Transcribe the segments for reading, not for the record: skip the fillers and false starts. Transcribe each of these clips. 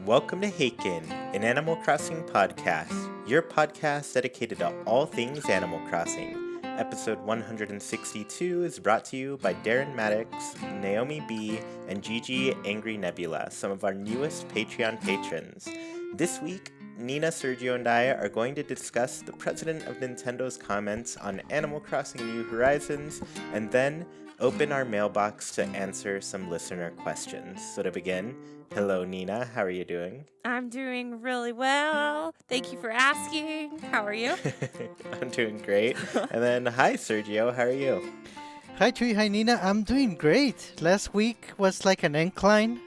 Welcome to Haken, an Animal Crossing podcast, your podcast dedicated to all things Animal Crossing. Episode 162 is brought to you by Darren Maddox, Naomi B., and Gigi Angry Nebula, some of our newest Patreon patrons. This week, Nina, Sergio, and I are going to discuss the president of Nintendo's comments on Animal Crossing New Horizons, and then open our mailbox to answer some listener questions. So to begin, hello Nina, how are you doing? I'm doing really well. Thank you for asking. How are you? I'm doing great. And then hi Sergio, how are you? Hi Chuy, hi Nina, I'm doing great. Last week was like an incline.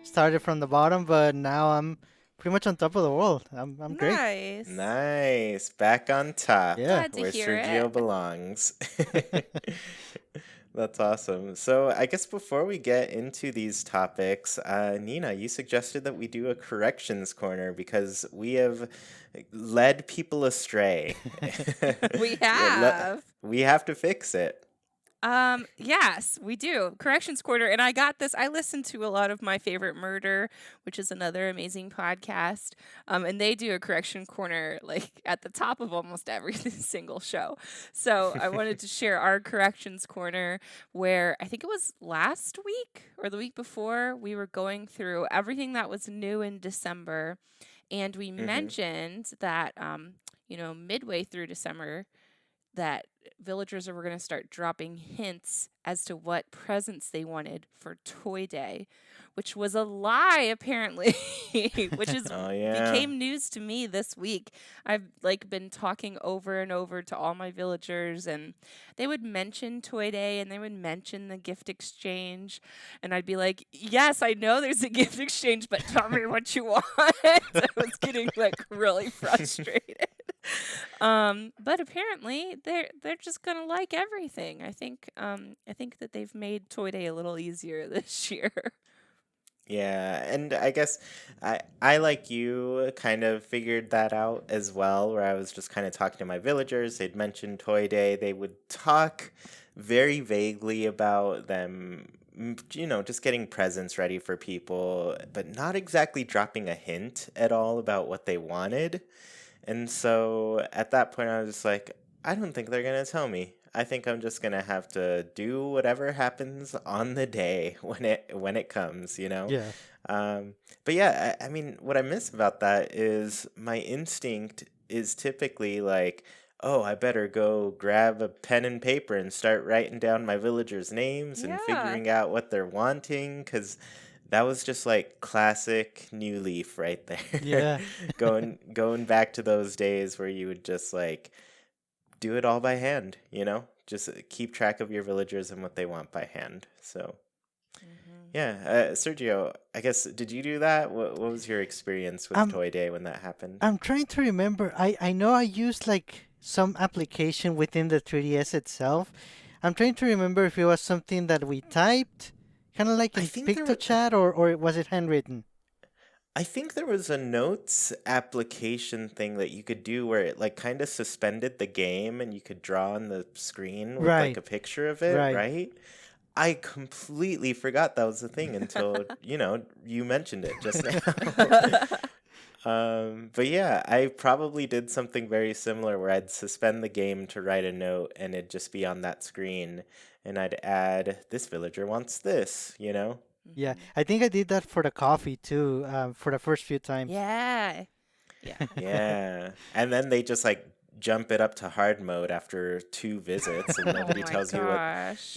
Started from the bottom, but now I'm pretty much on top of the world. I'm great. Nice. Back on top. Yeah. Glad to Where hear Sergio it. belongs. That's awesome. So I guess before we get into these topics, Nina, you suggested that we do a corrections corner because we have led people astray. We Yeah, have. we have to fix it. Yes, we do. Corrections Quarter. And I got this. I listened to a lot of My Favorite Murder, which is another amazing podcast. And they do a correction corner like at the top of almost every single show. So I wanted to share our corrections corner where I think it was last week or the week before we were going through everything that was new in December. And we mentioned that, midway through December, that villagers were going to start dropping hints as to what presents they wanted for Toy Day, which was a lie apparently, which is became news to me this week. I've been talking over and over to all my villagers, and they would mention Toy Day and they would mention the gift exchange, and I'd be like, "Yes, I know there's a gift exchange, but tell me what you want." I was getting really frustrated. But apparently they're just gonna like everything. I think that they've made Toy Day a little easier this year. Yeah, and I guess I like you kind of figured that out as well, where I was just kind of talking to my villagers. They'd mention Toy Day. They would talk very vaguely about them, just getting presents ready for people, but not exactly dropping a hint at all about what they wanted. And so at that point, I was just like, I don't think they're going to tell me. I think I'm just going to have to do whatever happens on the day when it comes, Yeah. But yeah, I mean, what I miss about that is my instinct is typically like, oh, I better go grab a pen and paper and start writing down my villagers' names and Yeah. figuring out what they're wanting, because that was just like classic New Leaf right there. Yeah. Going back to those days where you would just like do it all by hand, just keep track of your villagers and what they want by hand. So yeah, Sergio, I guess, did you do that? What was your experience with Toy Day when that happened? I'm trying to remember. I know I used some application within the 3DS itself. I'm trying to remember if it was something that we typed, kind of like in PictoChat, or was it handwritten? I think there was a notes application thing that you could do where it kind of suspended the game and you could draw on the screen with a picture of it, right? I completely forgot that was a thing until, you mentioned it just now. But yeah, I probably did something very similar where I'd suspend the game to write a note and it'd just be on that screen and I'd add, this villager wants this, Yeah, I think I did that for the coffee too, for the first few times. Yeah. Yeah. And then they just jump it up to hard mode after 2 visits and nobody tells you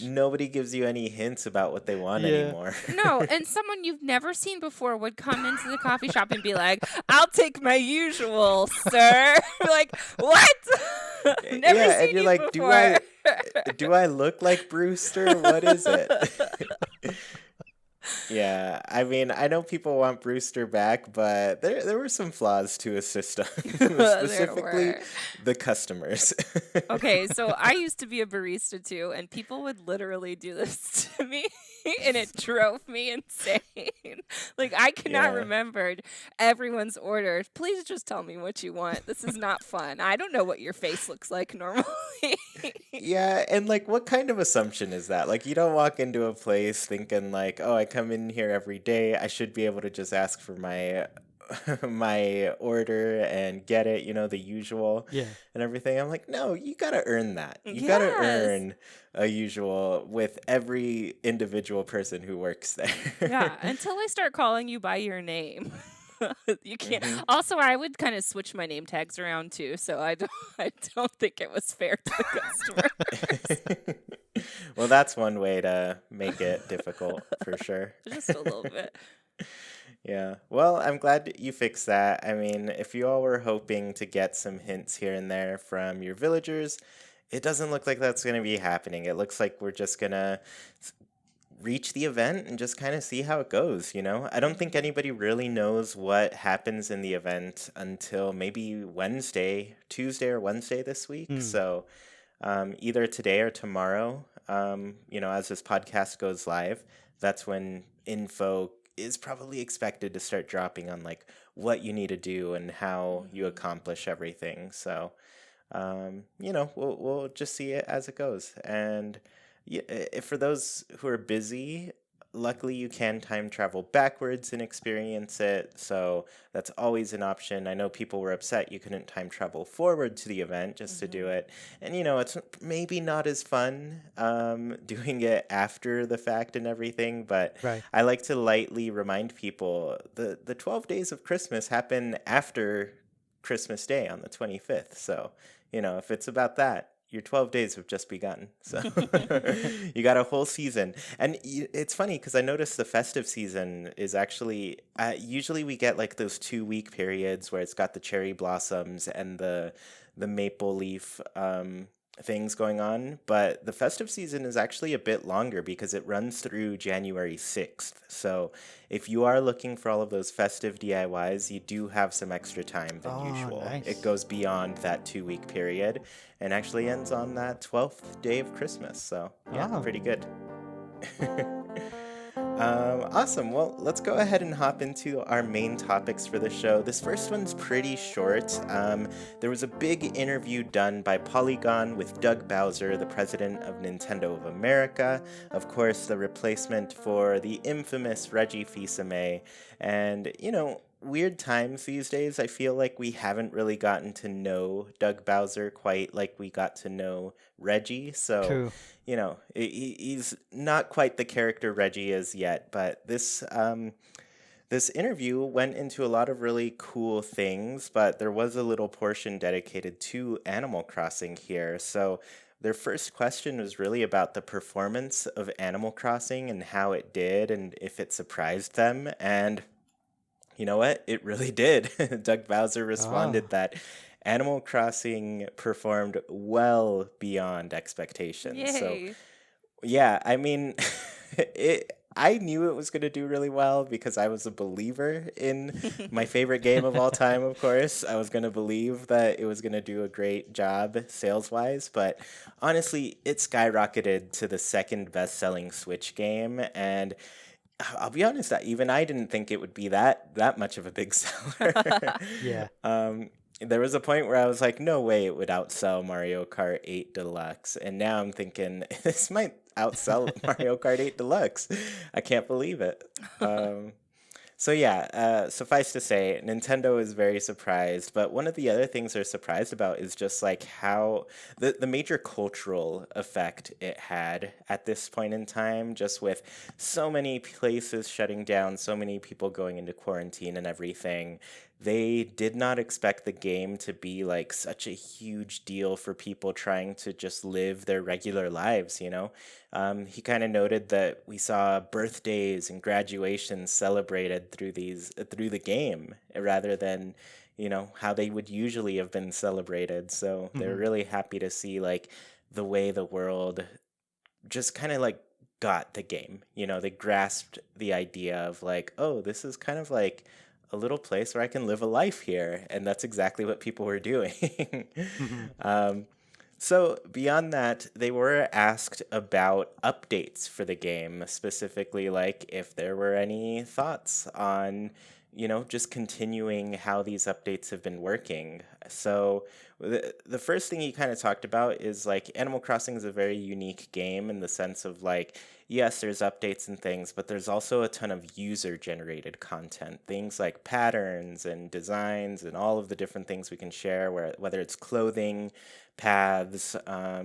nobody gives you any hints about what they want anymore. No, and someone you've never seen before would come into the coffee shop and be like, "I'll take my usual, sir." Like, what? Never seen and you're you like, before. do I look like Brewster? What is it? Yeah, I mean, I know people want Brewster back, but there were some flaws to his system, specifically the customers. Okay, so I used to be a barista too, and people would literally do this to me. and it drove me insane. Like, I cannot Yeah. remember everyone's order. Please just tell me what you want. This is not fun. I don't know what your face looks like normally. Yeah, and like what kind of assumption is that? Like you don't walk into a place thinking like, "Oh, I come in here every day. I should be able to just ask for my my order and get it, the usual Yeah. and everything." I'm like, "No, you got to earn that. You got to Yes. earn a usual with every individual person who works there." Yeah, until I start calling you by your name. You can't. Hmm. Also, I would kind of switch my name tags around too, so I don't. I don't think it was fair to the customers. Well, that's one way to make it difficult for sure. Just a little bit. Yeah. Well, I'm glad you fixed that. I mean, if you all were hoping to get some hints here and there from your villagers, it doesn't look like that's going to be happening. It looks like we're just going to reach the event and just kind of see how it goes. I don't think anybody really knows what happens in the event until maybe Tuesday or Wednesday this week. Hmm. So either today or tomorrow, as this podcast goes live, that's when info is probably expected to start dropping on like what you need to do and how you accomplish everything. So, we'll just see it as it goes. And yeah, for those who are busy, luckily you can time travel backwards and experience it. So that's always an option. I know people were upset you couldn't time travel forward to the event just to do it. And, it's maybe not as fun doing it after the fact and everything. But Right. I like to lightly remind people the 12 days of Christmas happen after Christmas Day on the 25th. So, if it's about that, your 12 days have just begun. So you got a whole season. And it's funny because I noticed the festive season is actually, usually we get like those 2-week periods where it's got the cherry blossoms and the maple leaf things going on. But the festive season is actually a bit longer because it runs through January 6th. So if you are looking for all of those festive DIYs, you do have some extra time than Oh, usual. nice. It goes beyond that 2-week period and actually ends on that 12th day of Christmas. So yeah, Oh. pretty good. Awesome. Well, let's go ahead and hop into our main topics for the show. This first one's pretty short. There was a big interview done by Polygon with Doug Bowser, the president of Nintendo of America. Of course, the replacement for the infamous Reggie Fils-Aimé. And, weird times these days. I feel like we haven't really gotten to know Doug Bowser quite like we got to know Reggie. So, True. he's not quite the character Reggie is yet, but this interview went into a lot of really cool things, but there was a little portion dedicated to Animal Crossing here. So their first question was really about the performance of Animal Crossing and how it did and if it surprised them. And you know what? It really did. Doug Bowser responded that Animal Crossing performed well beyond expectations. So Yay. yeah, I mean, I knew it was going to do really well because I was a believer in my favorite game of all time, of course. I was going to believe that it was going to do a great job sales-wise, but honestly, it skyrocketed to the second best-selling Switch game, and I'll be honest, even I didn't think it would be that much of a big seller. Yeah. There was a point where I was like, no way it would outsell Mario Kart 8 Deluxe. And now I'm thinking, this might outsell Mario Kart 8 Deluxe. I can't believe it. So yeah, suffice to say, Nintendo is very surprised. But one of the other things they're surprised about is just like how the major cultural effect it had at this point in time, just with so many places shutting down, so many people going into quarantine and everything. They did not expect the game to be like such a huge deal for people trying to just live their regular lives. He kind of noted that we saw birthdays and graduations celebrated through the game rather than how they would usually have been celebrated. So they're really happy to see like the way the world just kind of like got the game. They grasped the idea of like, oh, this is kind of like a little place where I can live a life here, and that's exactly what people were doing. So, beyond that, they were asked about updates for the game, specifically, like if there were any thoughts on, just continuing how these updates have been working. So, the first thing he kind of talked about is like Animal Crossing is a very unique game in the sense of like, yes, there's updates and things, but there's also a ton of user generated content, things like patterns and designs and all of the different things we can share, whether it's clothing, paths,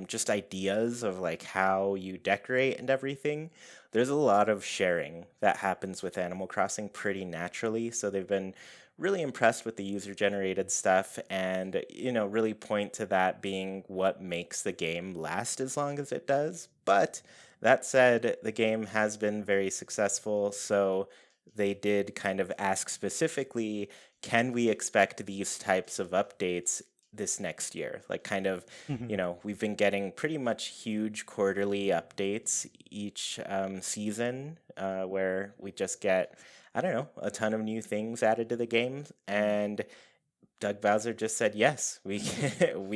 just ideas of like how you decorate and everything. There's a lot of sharing that happens with Animal Crossing pretty naturally. So they've been really impressed with the user generated stuff and, really point to that being what makes the game last as long as it does. But that said, the game has been very successful. So they did kind of ask specifically, can we expect these types of updates this next year? Like, kind of, Mhm. we've been getting pretty much huge quarterly updates each season where we just get, I don't know, a ton of new things added to the game. And Doug Bowser just said, yes, we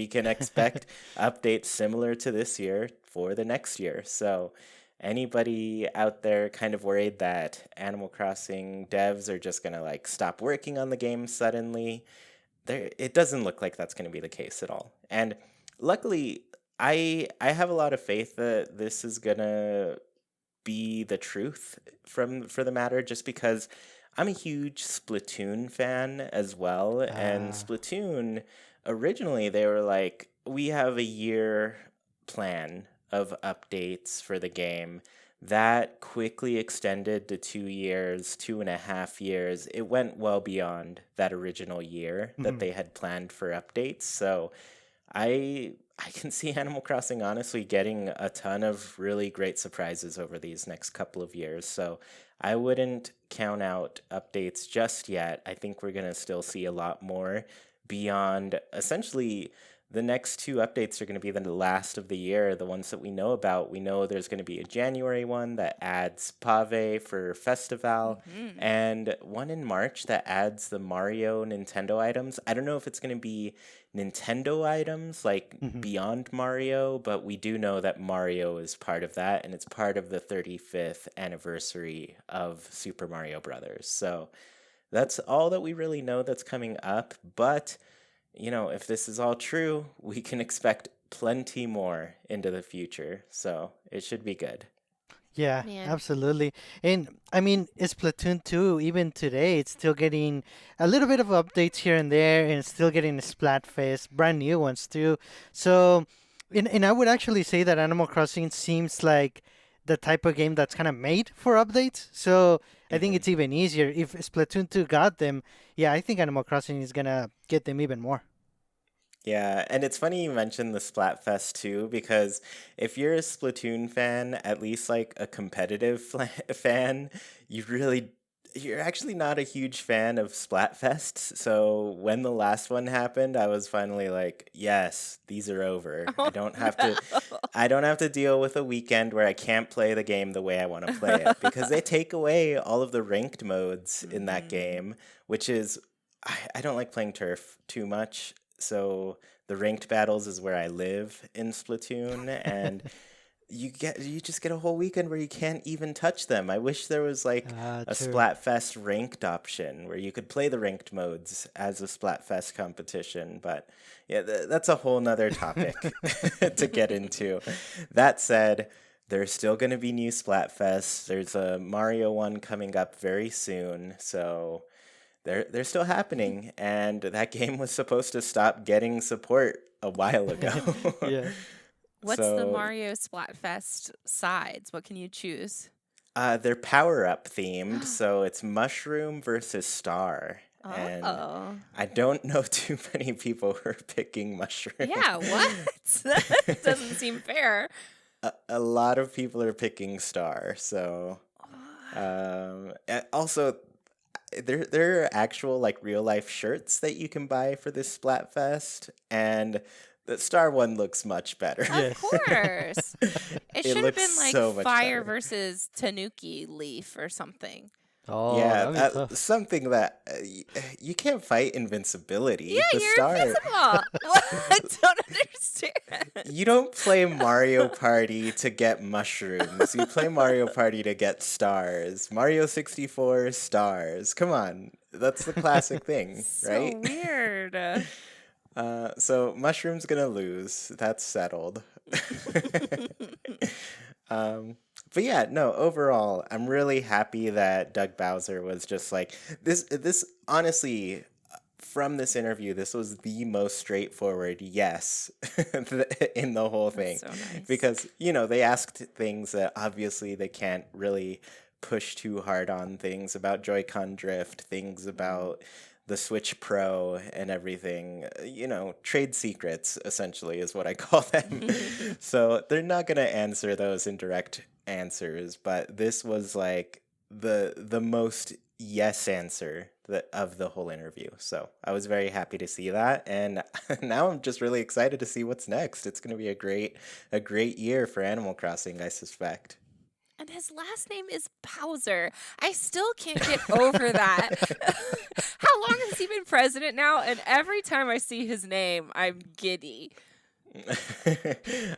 can expect updates similar to this year for the next year. So, anybody out there kind of worried that Animal Crossing devs are just going to like stop working on the game suddenly, it doesn't look like that's going to be the case at all. And luckily, I have a lot of faith that this is going to be the truth for the matter, just because I'm a huge Splatoon fan as well. And Ah. Splatoon, originally they were like, we have a year plan of updates for the game. That quickly extended to 2 years, 2.5 years. It went well beyond that original year that Mhm. they had planned for updates. So I can see Animal Crossing honestly getting a ton of really great surprises over these next couple of years. So I wouldn't count out updates just yet. I think we're going to still see a lot more beyond essentially the next two updates are going to be the last of the year, the ones that we know about. We know there's going to be a January one that adds Pave for Festival, Hmm. and one in March that adds the Mario Nintendo items. I don't know if it's going to be Nintendo items like Mhm. beyond Mario, but we do know that Mario is part of that, and it's part of the 35th anniversary of Super Mario Brothers. So that's all that we really know that's coming up. But, if this is all true, we can expect plenty more into the future. So it should be good. Yeah, Man. absolutely. And I mean, it's Splatoon 2, even today, it's still getting a little bit of updates here and there, and it's still getting Splatfest, brand new ones too. So, and I would actually say that Animal Crossing seems like the type of game that's kind of made for updates. So I think hmm it's even easier. If Splatoon 2 got them, yeah, I think Animal Crossing is gonna get them even more. Yeah, and it's funny you mentioned the Splatfest too, because if you're a Splatoon fan, at least like a competitive fan, you're actually not a huge fan of Splatfests. So when the last one happened, I was finally like, yes, these are over. Oh I don't have to deal with a weekend where I can't play the game the way I want to play it, because they take away all of the ranked modes no. in that Hmm. game, which is I don't like playing turf too much. So the ranked battles is where I live in Splatoon, and you just get a whole weekend where you can't even touch them. I wish there was like a True. Splatfest ranked option where you could play the ranked modes as a Splatfest competition, but yeah, that's a whole nother topic to get into. That said, there's still going to be new Splatfests. There's a Mario one coming up very soon, so they're still happening, and that game was supposed to stop getting support a while ago. Yeah. What's the So Mario Splatfest sides? What can you choose? they're power up themed, so it's mushroom versus star. And Oh. I don't know too many people who are picking mushroom. Yeah, what? That doesn't seem fair. A lot of people are picking star, so also there are actual like real life shirts that you can buy for this Splatfest, and the star one looks much better. Of Yes. course. It It should have looks been like so much fire better. versus Tanuki leaf or something. Oh, Yeah, that'd be tough. something that you can't fight Yeah, invincibility. The you're star. invisible. What? I don't understand. You don't play Mario Party to get mushrooms. You play Mario Party to get stars. Mario 64 stars. Come on. That's the classic thing, So right? weird. So Mushroom's gonna lose. That's settled. um, but yeah, no, overall, I'm really happy that Doug Bowser was just like this honestly, from this interview, this was the most straightforward yes in the whole thing. That's so nice. Because, you know, they asked things that obviously they can't really push too hard on, things about Joy-Con drift, things about the Switch Pro and everything, you know, trade secrets essentially is what I call them. So they're not going to answer those in direct answers, but this was like the most yes answer of the whole interview. So I was very happy to see that, and now I'm just really excited to see what's next. It's going to be a great year for Animal Crossing, I suspect. And his last name is Bowser. I still can't get over that. How long has he been president now? And every time I see his name, I'm giddy.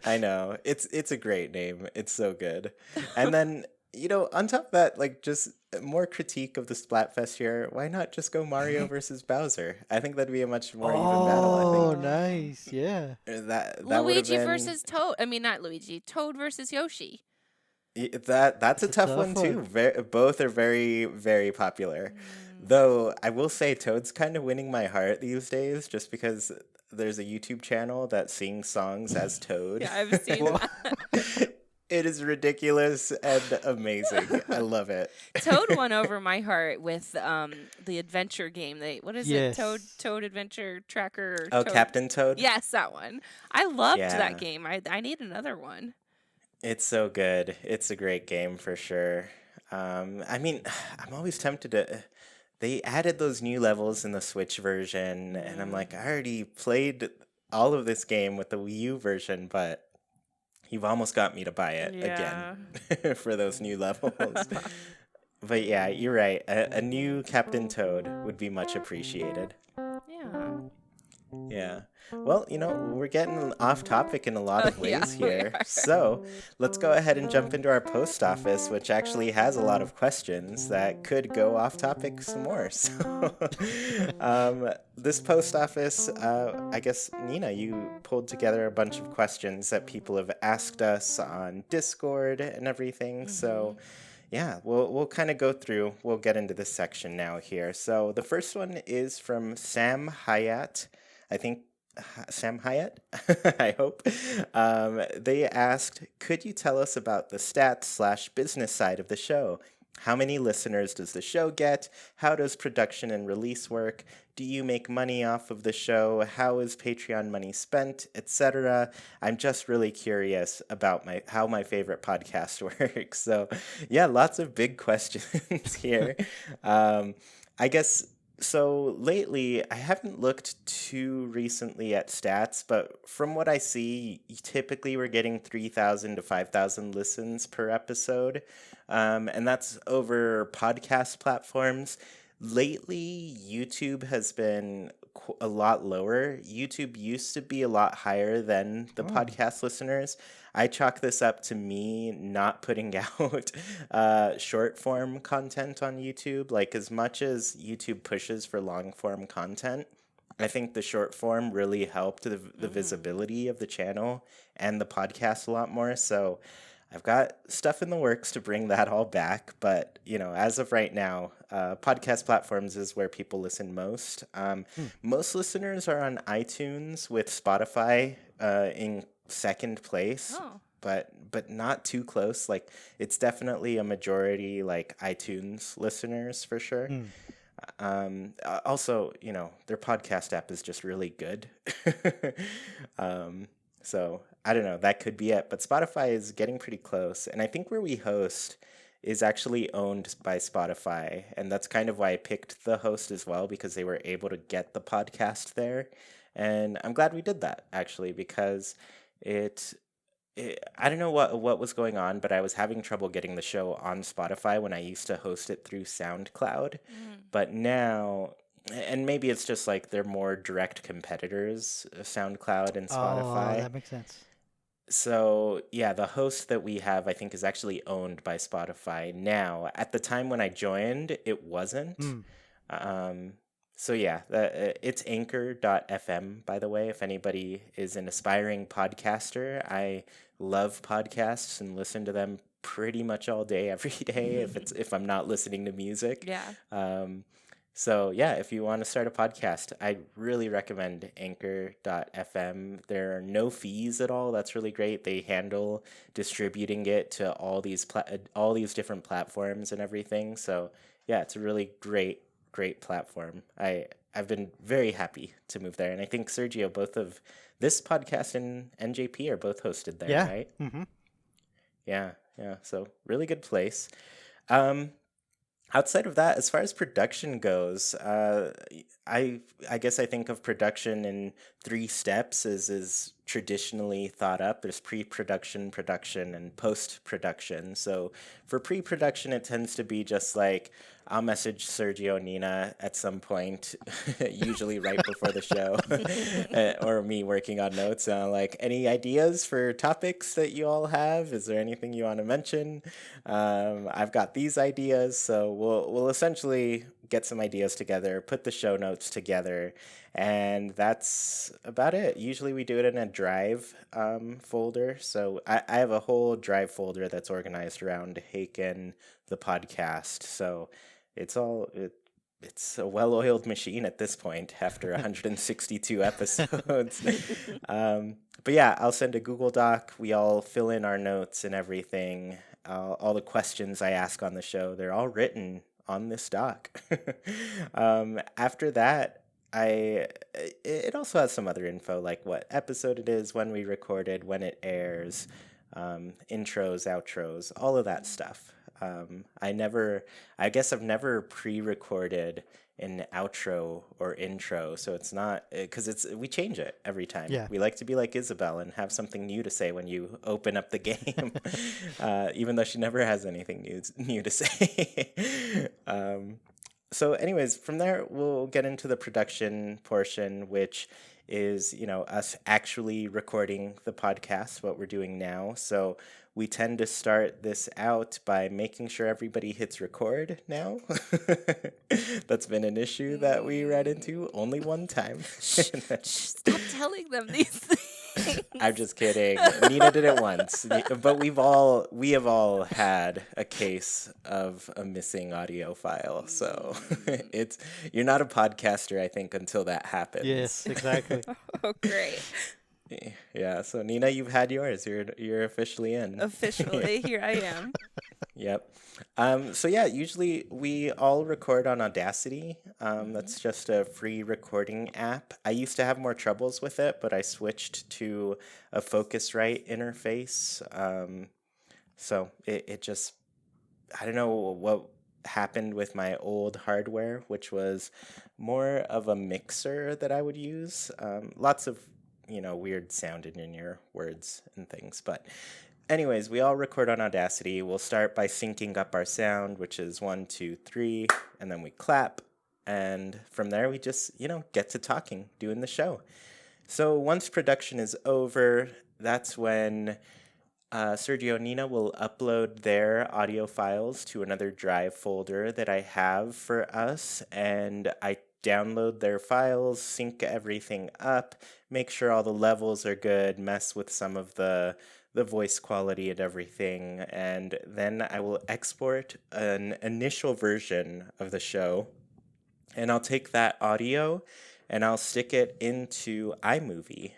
I know. It's a great name. It's so good. And then, you know, on top of that, like just more critique of the Splatfest here. Why not just go Mario versus Bowser? I think that'd be a much more even battle, I Oh, think. nice. Yeah. That would have Luigi been versus Toad. I mean, not Luigi. Toad versus Yoshi. that's a It's a tough one tough too. one. Both are very, very popular. Though I will say Toad's kind of winning my heart these days just because there's a YouTube channel that sings songs as Toad. Yeah, I've seen Well, that. it is ridiculous and amazing. I love it. Toad won over my heart with the adventure game. What is it? Yes. Toad Adventure Tracker. Or Oh, Toad... Captain Toad? Yes, that one. I loved Yeah, that game. I need another one. it's so good. It's a great game for sure. I mean, I'm always tempted to. They added those new levels in the Switch version, and I'm like, I already played all of this game with the Wii U version, but you've almost got me to buy it Yeah. again for those new levels. But yeah, you're right. A new Captain Toad would be much appreciated. Yeah. Yeah. Well, you know, we're getting off topic in a lot of Yeah, ways we here. are. So let's go ahead and jump into our post office, which actually has a lot of questions that could go off topic some more. So this post office, I guess, Nina, you pulled together a bunch of questions that people have asked us on Discord and everything. So yeah, we'll kind of go through. We'll get into this section now here. So the first one is from Sam Hyatt. I think Sam Hyatt, I hope. They asked, could you tell us about the stats/business side of the show? How many listeners does the show get? How does production and release work? Do you make money off of the show? How is Patreon money spent, etc.? I'm just really curious about how my favorite podcast works. So, yeah, lots of big questions here. I guess. So lately, I haven't looked too recently at stats, but from what I see, typically we're getting 3,000 to 5,000 listens per episode, and that's over podcast platforms. Lately, YouTube has been a lot lower. YouTube used to be a lot higher than the podcast listeners. I chalk this up to me not putting out short form content on YouTube. Like, as much as YouTube pushes for long form content, I think the short form really helped the visibility of the channel and the podcast a lot more. So I've got stuff in the works to bring that all back. But, you know, as of right now, podcast platforms is where people listen most. Most listeners are on iTunes, with Spotify in second place. Oh. But not too close. Like, it's definitely a majority like iTunes listeners for sure. Also, you know, their podcast app is just really good. So I don't know, that could be it. But Spotify is getting pretty close. And I think where we host is actually owned by Spotify. And that's kind of why I picked the host as well, because they were able to get the podcast there. And I'm glad we did that, actually, because it I don't know what was going on, but I was having trouble getting the show on Spotify when I used to host it through SoundCloud. Mm. But now, and maybe it's just like they're more direct competitors, SoundCloud and Oh, Spotify. that makes sense. So, yeah, the host that we have, I think, is actually owned by Spotify now. At the time when I joined, it wasn't. Mm. Um, so, yeah, it's anchor.fm, by the way, if anybody is an aspiring podcaster. I love podcasts and listen to them pretty much all day, every day, if I'm not listening to music. Yeah. So yeah, if you want to start a podcast, I really recommend anchor.fm. There are no fees at all. That's really great. They handle distributing it to all these different platforms and everything. So yeah, it's a really great platform. I've been very happy to move there, and I think Sergio, both of this podcast and NJP are both hosted there, Yeah. right? Mm-hmm. Yeah, yeah. So really good place. Um, Outside of that, as far as production goes, I guess I think of production in three steps as is traditionally thought up. There's pre-production, production, and post-production. So for pre-production, it tends to be just like I'll message Sergio and Nina at some point, usually right before the show, or me working on notes. Like, any ideas for topics that you all have? Is there anything you want to mention? I've got these ideas, so we'll essentially get some ideas together, put the show notes together, and that's about it. Usually we do it in a Drive folder. So I have a whole Drive folder that's organized around Haken, the podcast. So it's a well-oiled machine at this point after 162 episodes. But yeah, I'll send a Google Doc. We all fill in our notes and everything. All the questions I ask on the show, they're all written on this doc. After that, it also has some other info like what episode it is, when we recorded, when it airs, intros, outros, all of that stuff. I guess I've never pre-recorded an outro or intro, so it's not because we change it every time. Yeah. We like to be like Isabel and have something new to say when you open up the game, even though she never has anything new to say. So anyways, from there we'll get into the production portion, which is, us actually recording the podcast, what we're doing now. So we tend to start this out by making sure everybody hits record now. That's been an issue that we ran into only one time. Stop telling them these things. I'm just kidding. Nina did it once, but we have all had a case of a missing audio file. So you're not a podcaster, I think, until that happens. Yes, exactly. Oh, great. Yeah. So Nina, you've had yours. You're officially in. Officially, here I am. Yep. So yeah, usually we all record on Audacity. That's just a free recording app. I used to have more troubles with it, but I switched to a Focusrite interface. So it just, I don't know what happened with my old hardware, which was more of a mixer that I would use. Lots of, weird sounding in your words and things, but anyways, we all record on Audacity. We'll start by syncing up our sound, which is 1, 2, 3, and then we clap. And from there, we just, get to talking, doing the show. So once production is over, that's when Sergio and Nina will upload their audio files to another Drive folder that I have for us. And I download their files, sync everything up, make sure all the levels are good, mess with some of the voice quality and everything, and then I will export an initial version of the show, and I'll take that audio and I'll stick it into iMovie.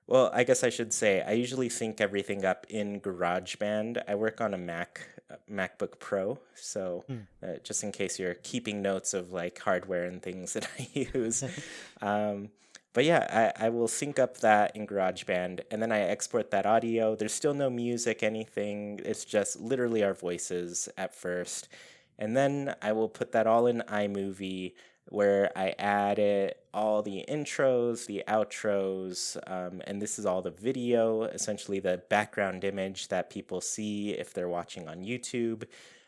Well, I guess I should say I usually sync everything up in GarageBand. I work on a MacBook Pro, so just in case you're keeping notes of like hardware and things that I use. But yeah, I will sync up that in GarageBand, and then I export that audio. There's still no music, anything. It's just literally our voices at first. And then I will put that all in iMovie. where I added all the intros, the outros, and this is all the video, essentially the background image that people see if they're watching on YouTube.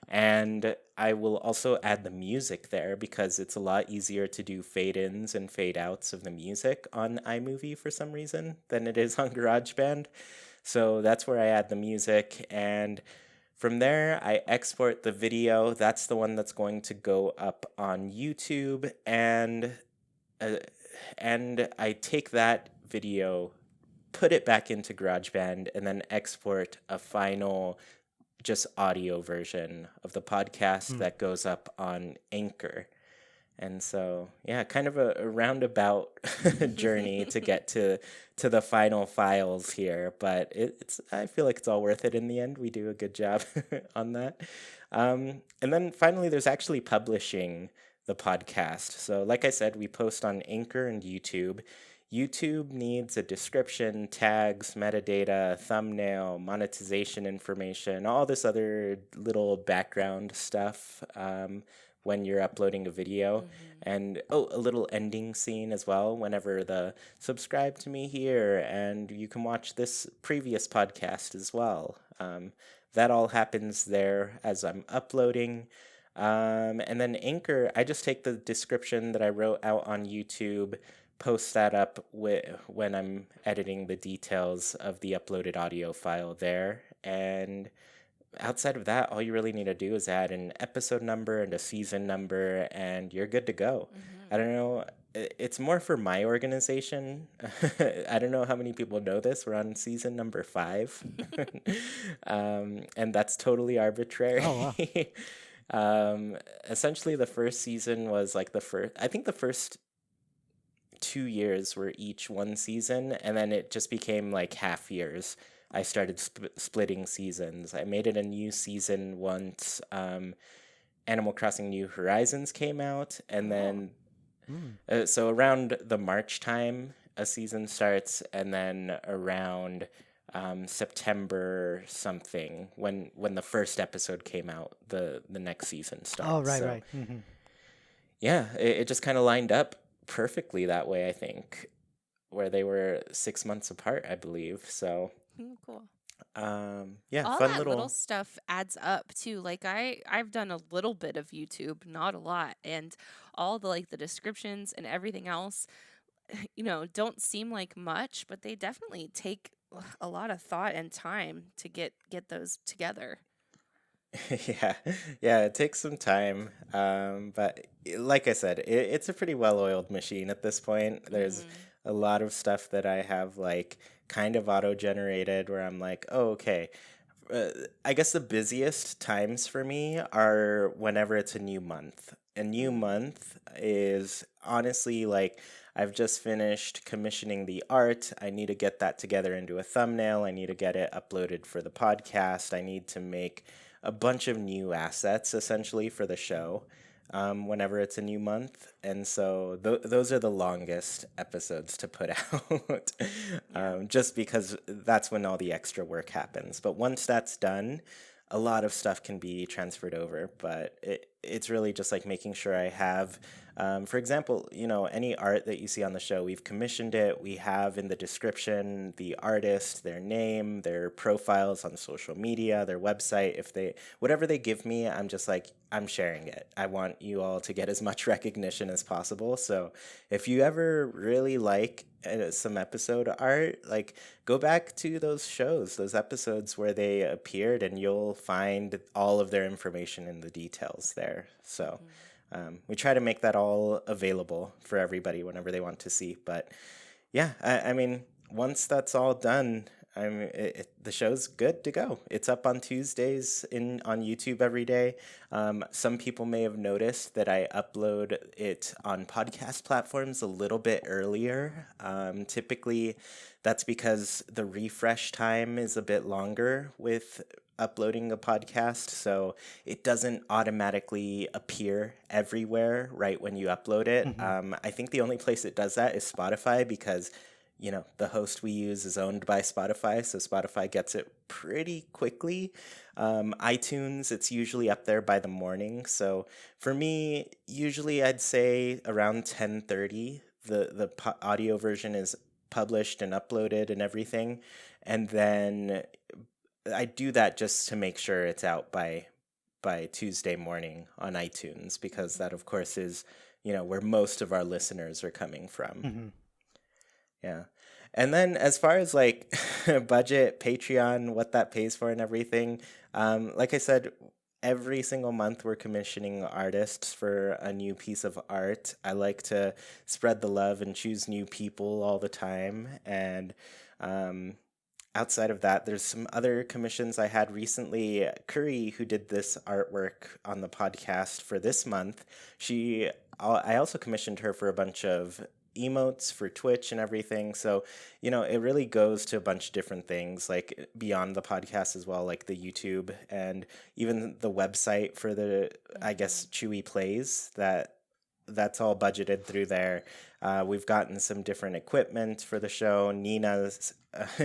And I will also add the music there because it's a lot easier to do fade ins and fade outs of the music on iMovie for some reason than it is on GarageBand. So that's where I add the music. And from there, I export the video. That's the one that's going to go up on YouTube, uh, and I take that video, put it back into GarageBand, and then export a final just audio version of the podcast that goes up on Anchor. And so, yeah, kind of a roundabout journey to get to the final files here, but it's I feel like it's all worth it in the end. We do a good job on that. And then finally, there's actually publishing the podcast. So, like I said, we post on Anchor and YouTube. YouTube needs a description, tags, metadata, thumbnail, monetization information, all this other little background stuff. When you're uploading a video, and a little ending scene as well whenever the subscribe to me here and you can watch this previous podcast as well. That all happens there as I'm uploading. And then Anchor, I just take the description that I wrote out on YouTube, post that up when I'm editing the details of the uploaded audio file there, and outside of that, all you really need to do is add an episode number and a season number, and you're good to go. I don't know. It's more for my organization. I don't know how many people know this. We're on season number 5, and that's totally arbitrary. Oh, wow. Essentially, the first season was like I think the first 2 years were each one season, and then it just became like half years. I started splitting seasons. I made it a new season once Animal Crossing New Horizons came out, and then so around the March time, a season starts, and then around September something, when the first episode came out, the next season starts. Oh, right, so, right. Yeah, it just kind of lined up perfectly that way, I think, where they were 6 months apart, I believe. So. Cool. Yeah, All fun that little. little stuff adds up too. Like I've done a little bit of YouTube, not a lot, and all the like the descriptions and everything else, don't seem like much, but they definitely take a lot of thought and time to get those together. Yeah, yeah, it takes some time. But like I said, it's a pretty well-oiled machine at this point. There's a lot of stuff that I have like kind of auto-generated where I'm like, oh, okay. I guess the busiest times for me are whenever it's a new month. A new month is honestly like I've just finished commissioning the art. I need to get that together into a thumbnail. I need to get it uploaded for the podcast. I need to make a bunch of new assets essentially for the show whenever it's a new month. And so those are the longest episodes to put out just because that's when all the extra work happens. But once that's done, a lot of stuff can be transferred over, but it's really just like making sure I have, for example, any art that you see on the show, we've commissioned it. We have in the description the artist, their name, their profiles on social media, their website. Whatever they give me, I'm just like, I'm sharing it. I want you all to get as much recognition as possible. So if you ever really like some episode art, like go back to those shows, those episodes where they appeared, and you'll find all of their information in the details there. So we try to make that all available for everybody whenever they want to see. But yeah, I mean, once that's all done, the show's good to go. It's up on Tuesdays on YouTube every day. Some people may have noticed that I upload it on podcast platforms a little bit earlier. Typically, that's because the refresh time is a bit longer with uploading a podcast, so it doesn't automatically appear everywhere right when you upload it. I think the only place it does that is Spotify, because the host we use is owned by Spotify, so Spotify gets it pretty quickly. iTunes, it's usually up there by the morning. So for me, usually I'd say around 10:30, the audio version is published and uploaded and everything. And then I do that just to make sure it's out by Tuesday morning on iTunes, because that, of course, is, where most of our listeners are coming from. Mm-hmm. Yeah. And then as far as like budget, Patreon, what that pays for and everything, like I said, every single month we're commissioning artists for a new piece of art. I like to spread the love and choose new people all the time. And outside of that, there's some other commissions I had recently. Kuriie, who did this artwork on the podcast for this month, I also commissioned her for a bunch of emotes for Twitch and everything. So, it really goes to a bunch of different things, like beyond the podcast as well, like the YouTube and even the website for the, I guess, Chuy Plays, that's all budgeted through there. We've gotten some different equipment for the show. Nina's,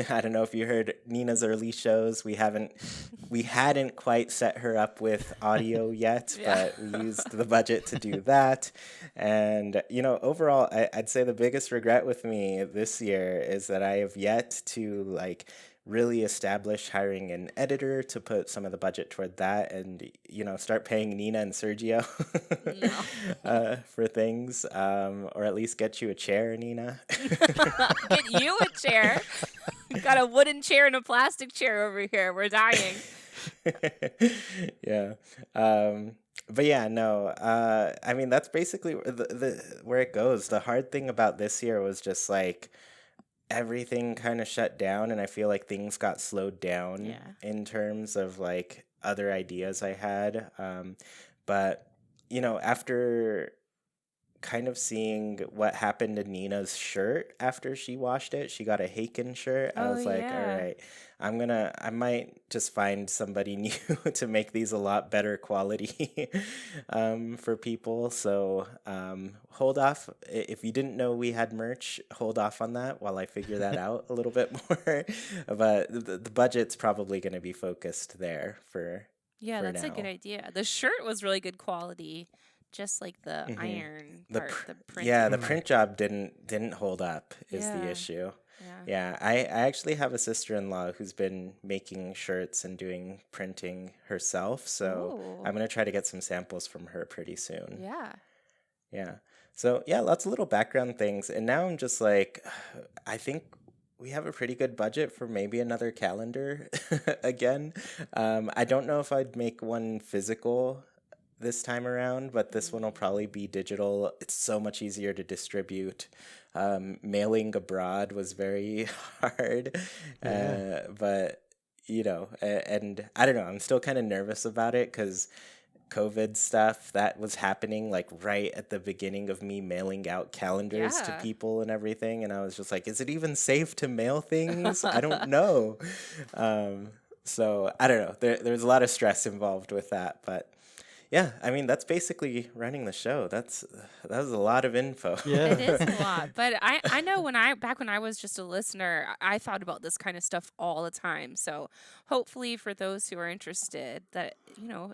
I don't know if you heard Nina's early shows. We hadn't quite set her up with audio yet, Yeah. but we used the budget to do that. And, overall, I'd say the biggest regret with me this year is that I have yet to really establish hiring an editor to put some of the budget toward that, and start paying Nina and Sergio for things, or at least get you a chair, Nina. Get you a chair. We've got a wooden chair and a plastic chair over here. We're dying. Yeah. But yeah, no. I mean, that's basically where it goes. The hard thing about this year was just everything kind of shut down, and I feel like things got slowed down in terms of other ideas I had. But after kind of seeing what happened to Nina's shirt after she washed it, she got a Haken shirt. I was like, all right, I might just find somebody new to make these a lot better quality for people. So hold off. If you didn't know we had merch, hold off on that while I figure that out a little bit more. But the budget's probably going to be focused there for that's now. a good idea. The shirt was really good quality, just like the iron part, the print. Yeah, the print job didn't hold up is the issue. Yeah, I actually have a sister-in-law who's been making shirts and doing printing herself, so I'm going to try to get some samples from her pretty soon. Yeah. So, lots of little background things, and now I'm just I think we have a pretty good budget for maybe another calendar again. I don't know if I'd make one physical this time around, but this one will probably be digital. It's so much easier to distribute. Mailing abroad was very hard, but and I don't know, I'm still kind of nervous about it because COVID stuff that was happening right at the beginning of me mailing out calendars to people and everything, and I was just is it even safe to mail things? I don't know. So I don't know, there's a lot of stress involved with that, but yeah, I mean, that's basically running the show. That was a lot of info. Yeah. It is a lot. But I know back when I was just a listener, I thought about this kind of stuff all the time. So hopefully for those who are interested that,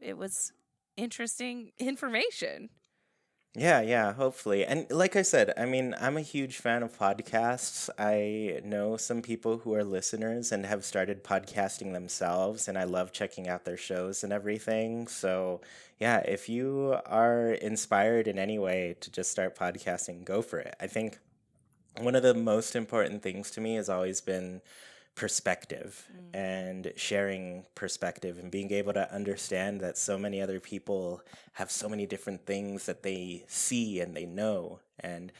it was interesting information. Yeah, hopefully. And like I said, I mean, I'm a huge fan of podcasts. I know some people who are listeners and have started podcasting themselves, and I love checking out their shows and everything. So, yeah, if you are inspired in any way to just start podcasting, go for it. I think one of the most important things to me has always been perspective and sharing perspective and being able to understand that so many other people have so many different things that they see and they know, and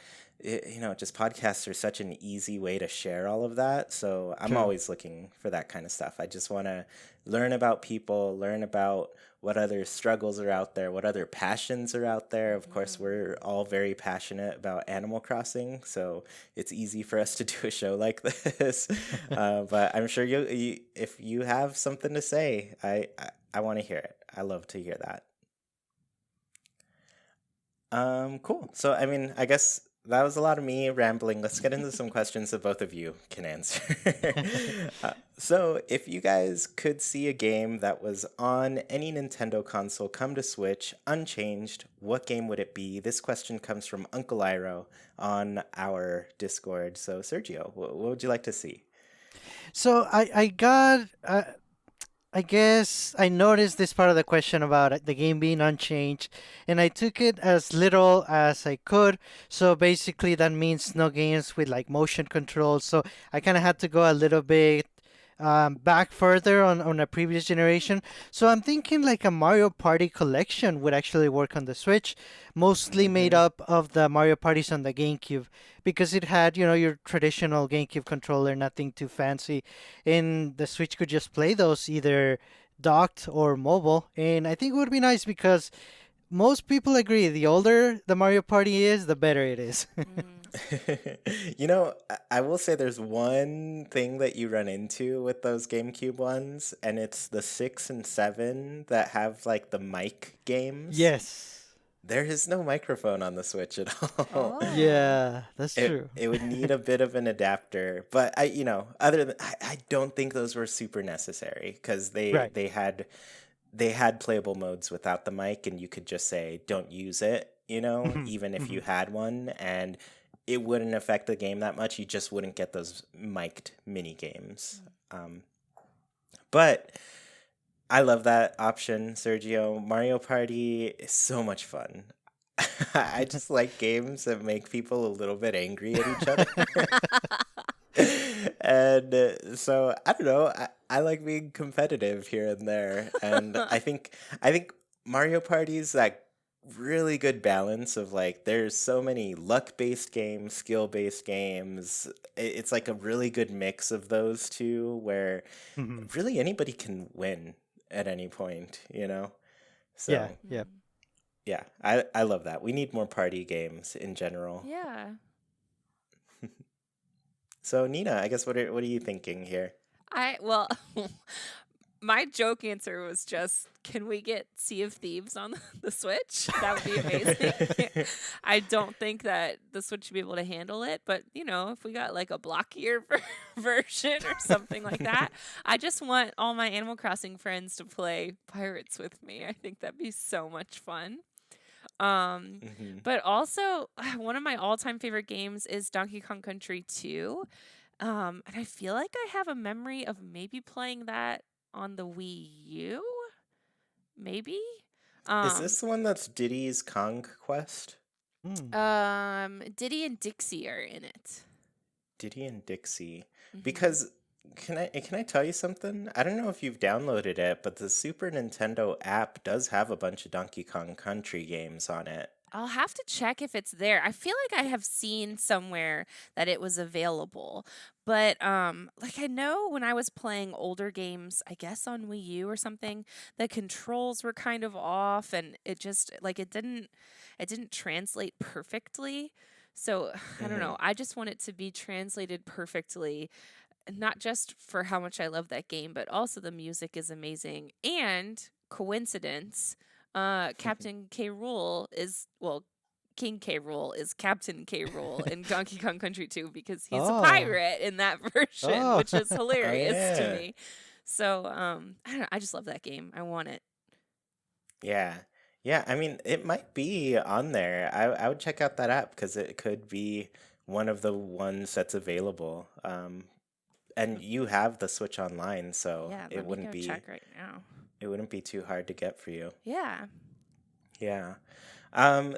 just podcasts are such an easy way to share all of that. So I'm always looking for that kind of stuff. I just want to learn about people, learn about what other struggles are out there, what other passions are out there. Of course, we're all very passionate about Animal Crossing, so it's easy for us to do a show like this. But I'm sure if you have something to say, I want to hear it. I love to hear that. Cool. So, I mean, I guess that was a lot of me rambling. Let's get into some questions that both of you can answer. So, if you guys could see a game that was on any Nintendo console come to Switch unchanged, what game would it be? This question comes from Uncle Iro on our Discord. So, Sergio, what would you like to see? So I got I guess I noticed this part of the question about the game being unchanged, and I took it as little as I could. So basically, that means no games with like motion control. So I kind of had to go a little bit back further on a previous generation. So I'm thinking like a Mario Party collection would actually work on the Switch, mostly made Mm-hmm. up of the Mario Parties on the GameCube, because it had, your traditional GameCube controller, nothing too fancy, and the Switch could just play those either docked or mobile. And I think it would be nice because most people agree the older the Mario Party is, the better it is. Mm. I will say there's one thing that you run into with those GameCube ones, and it's the 6 and 7 that have like the mic games. Yes. There is no microphone on the Switch at all. Oh. Yeah, that's It true. it would need a bit of an adapter, but other than I don't think those were super necessary because Right. they had playable modes without the mic, and you could just say don't use it, Mhm, even if you mhm. had one, and it wouldn't affect the game that much. You just wouldn't get those mic'd mini games. But I love that option, Sergio. Mario Party is so much fun. I just like games that make people a little bit angry at each other. And so I don't know. I like being competitive here and there, and I think Mario Party is that really good balance of like there's so many luck based games, skill based games. It's like a really good mix of those two where Mhm. really anybody can win at any point. Yeah, So yeah. Mm. yeah, I love that. We need more party games in general. Yeah. So Nina, I guess what are you thinking here? Well, my joke answer was just, can we get Sea of Thieves on the Switch? That would be amazing. I don't think that the Switch would be able to handle it, but if we got like a blockier version or something like that, I just want all my Animal Crossing friends to play Pirates with me. I think that'd be so much fun. Um, Hmm. but also one of my all-time favorite games is Donkey Kong Country 2. And I feel like I have a memory of maybe playing that on the Wii U, maybe. Is Um, this the one that's Diddy's Kong Quest? Mm. Diddy and Dixie are in it. Diddy and Dixie. Hmm. Because can I tell you something? I don't know if you've downloaded it, but the Super Nintendo app does have a bunch of Donkey Kong Country games on it. I'll have to check if it's there. I feel like I have seen somewhere that it was available. But like I know when I was playing older games, I guess on Wii U or something, the controls were kind of off and it just like it didn't translate perfectly. So, I don't Hmm. know. I just want it to be translated perfectly, not just for how much I love that game, but also the music is amazing. And coincidence, Captain K. Rool is well, King K. Rool is Captain K. Rool in Donkey Kong Country 2 because he's a Oh. pirate in that version, Oh. which is Oh hilarious to yeah. me. So I don't know, I just love that game. I want it. Yeah. Yeah, I mean, it might be on there. I would check out that app because it could be one of the ones that's available. And you have the Switch Online, so Yeah, it let me wouldn't go be check right now. it wouldn't be too hard to get for you. Yeah. Yeah.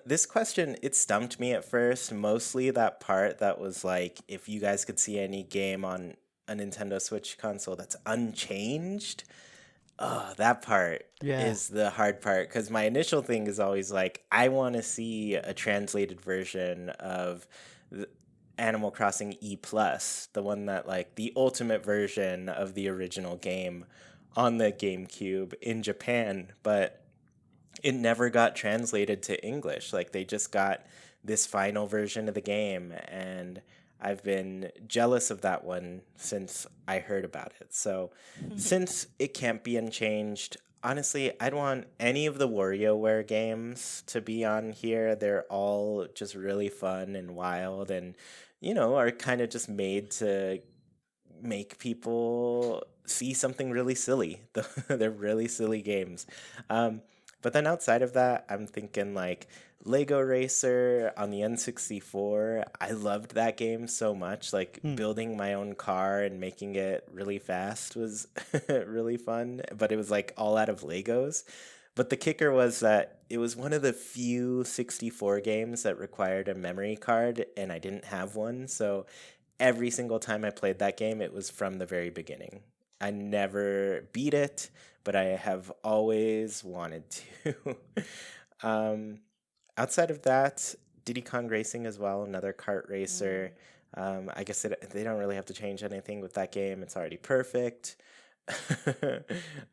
This question, it stumped me at first, mostly that part that was like, if you guys could see any game on a Nintendo Switch console that's unchanged. Oh, that part Yeah. is the hard part because my initial thing is always like, I want to see a translated version of the Animal Crossing E Plus, the one that like the ultimate version of the original game on the GameCube in Japan, but it never got translated to English. Like they just got this final version of the game, and I've been jealous of that one since I heard about it. So, since it can't be unchanged, Honestly, I'd want any of the WarioWare games to be on here. They're all just really fun and wild and, are kind of just made to make people see something really silly. They're really silly games. Um, but then outside of that, I'm thinking like Lego Racer on the N64. I loved that game so much. Like Hmm. building my own car and making it really fast was really fun, but it was like all out of Legos. But the kicker was that it was one of the few 64 games that required a memory card, and I didn't have one. So every single time I played that game, it was from the very beginning. I never beat it, but I have always wanted to. um, Outside of that, Diddy Kong Racing as well, another kart racer. Mm. I guess they don't really have to change anything with that game. It's already perfect.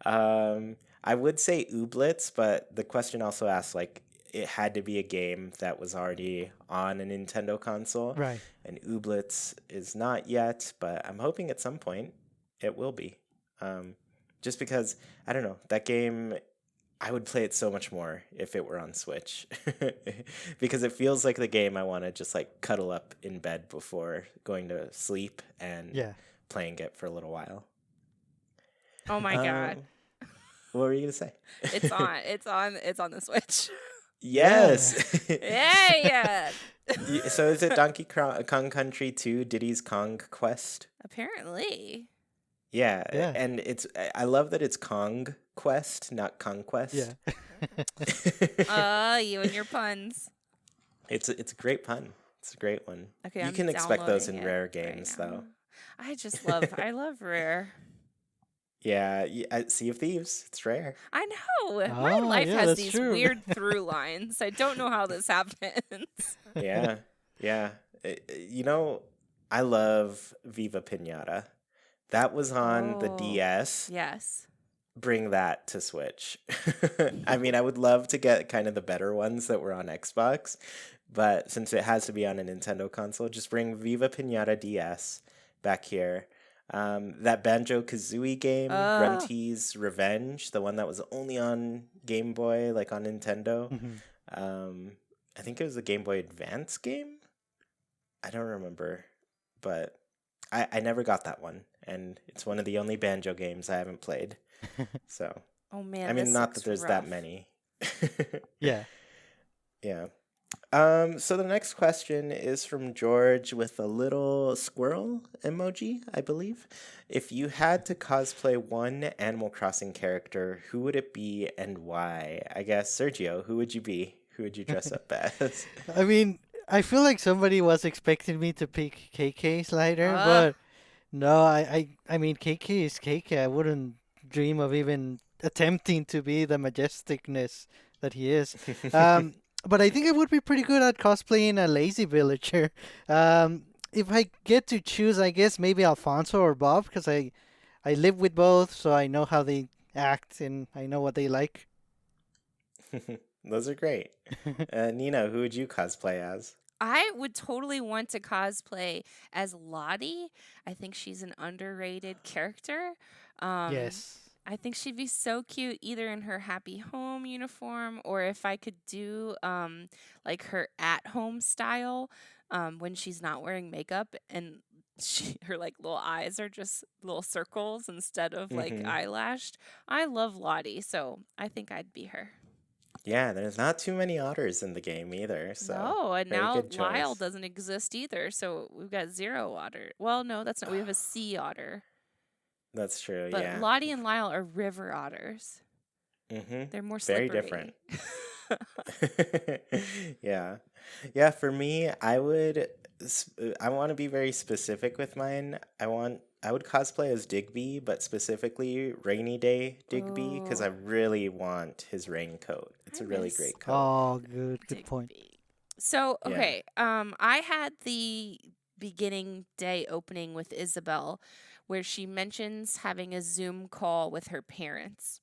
I would say Ooblets, but the question also asks like it had to be a game that was already on a Nintendo console, Right. and Ooblets is not yet, but I'm hoping at some point it will be. Um, just because I don't know that game, I would play it so much more if it were on Switch, because it feels like the game I want to just like cuddle up in bed before going to sleep and Yeah. playing it for a little while. Oh my god. Um, what were you gonna say? It's on. It's on the Switch. Yeah. Yes. Yeah. So is it Kong Country 2, Diddy's Kong Quest? Apparently. Yeah, Yeah. and I love that it's Kong Quest, not Yeah. Conquest. You and your puns. It's a great pun. It's a great one. Okay, You I'm can expect those downloading in it rare right games, now. though. I love Rare. Yeah, Sea of Thieves. It's rare. I know. My Oh, life yeah, has that's these true. weird through lines. I don't know how this happens. Yeah, yeah. You know, I love Viva Pinata. That was on the Oh, DS. yes. Bring that to Switch. I mean, I would love to get kind of the better ones that were on Xbox, but since it has to be on a Nintendo console, just bring Viva Pinata DS back here. That Banjo Kazooie game, Uh, Grunty's Revenge, the one that was only on Game Boy, like on Nintendo. Mhm. Um, I think it was a Game Boy Advance game. I don't remember, but I never got that one, and it's one of the only Banjo games I haven't played. So, oh I man, mean, this not that looks there's that rough. many. Yeah. Yeah. So the next question is from George with a little squirrel emoji, I believe. If you had to cosplay one Animal Crossing character, who would it be and why? I guess Sergio, who would you be? Who would you dress up as? I mean, I feel like somebody was expecting me to pick KK Slider, Uh, but no, I mean, KK is KK. I wouldn't dream of even attempting to be the majesticness that he is. Um, but I think I would be pretty good at cosplaying a lazy villager. If I get to choose, I guess maybe Alfonso or Bob, because I live with both, so I know how they act and I know what they like. Those are great. Nina, who would you cosplay as? I would totally want to cosplay as Lottie. I think she's an underrated character. Um, Yes. I think she'd be so cute either in her happy home uniform or if I could do like her at home style when she's not wearing makeup and her like little eyes are just little circles instead of like Hmm. eyelashed. I love Lottie, so I think I'd be her. Yeah, there's not too many otters in the game either, so No, and very now good Lyle choice. doesn't exist either, so we've got zero otter. Well, no, that's not. We have a sea otter, That's true, but yeah. Lottie and Lyle are river otters. Mm-hmm. They're more Very different. slippery. Yeah. Yeah, for me, I want to be very specific with mine. I would cosplay as Digby, but specifically Rainy Day Digby because I Oh, really want his raincoat. It's I a really miss great coat. Oh, good point. Digby. So, Yeah. okay, I had the beginning day opening with Isabel where she mentions having a Zoom call with her parents.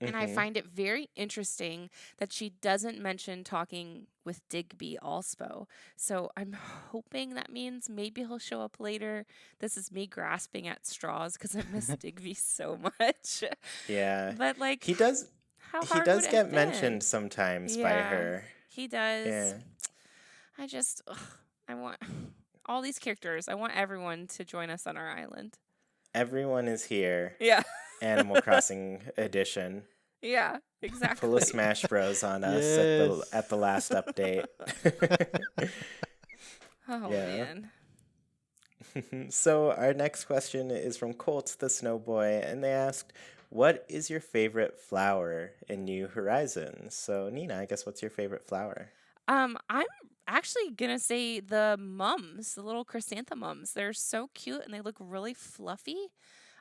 And I Mm-hmm. find it very interesting that she doesn't mention talking with Digby also. So I'm hoping that means maybe he'll show up later. This is me grasping at straws because I miss Digby so much. Yeah. But like, He does how he hard would does it have get been? mentioned sometimes by Yeah, her. he does. Yeah. I just, I want all these characters. I want everyone to join us on our island. Everyone is here. Yeah. Animal Crossing edition. Yeah, Pull a exactly. Smash Bros on us Yes. at the last update. Oh Yeah. man. So our next question is from Colt the Snowboy, and they asked, "What is your favorite flower in New Horizons?" So Nina, I guess what's your favorite flower? I'm actually gonna say the mums, the little chrysanthemums. They're so cute and they look really fluffy.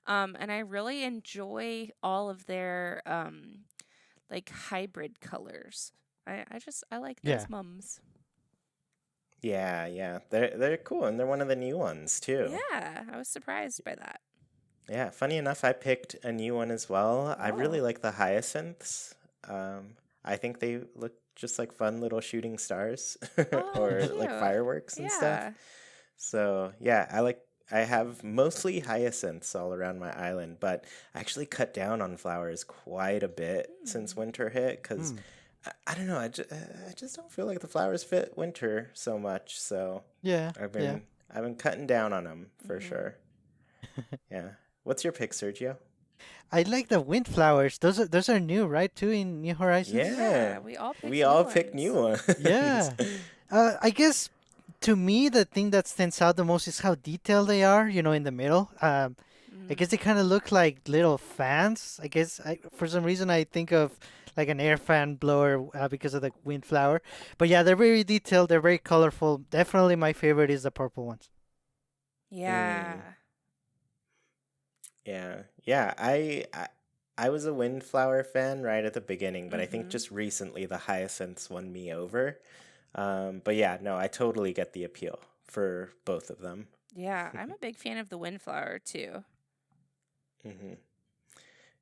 And I really enjoy all of their like hybrid colors. I like Yeah. those mums. Yeah, yeah, they're cool, and they're one of the new ones too. Yeah, I was surprised by that. Yeah, funny enough, I picked a new one as well. I really Oh. like the hyacinths. I think they look just like fun little shooting stars Oh, or like cute. fireworks and stuff. Yeah. So yeah, I have mostly hyacinths all around my island, but I actually cut down on flowers quite a bit since Hmm. winter hit because Hmm. I don't know, I just don't feel like the flowers fit winter so much. So Yeah. I've Yeah. been I've been cutting down on them for Mm-hmm. sure. Yeah. What's your pick, Sergio? I like the windflowers. Those are new, right? Too in New Horizons. Yeah. Yeah, we all We picked new all picked new ones. ones. Yeah. I guess to me the thing that stands out the most is how detailed they are. In the middle. I guess Mm. they kind of look like little fans. For some reason I think of like an air fan blower because of the windflower. But yeah, they're very detailed. They're very colorful. Definitely my favorite is the purple ones. Mm, Yeah. yeah. Yeah, I was a windflower fan right at the beginning, but I think Mm-hmm. just recently the hyacinths won me over. But yeah, no, I totally get the appeal for both of them. Yeah, I'm a big fan of the windflower too. Hmm.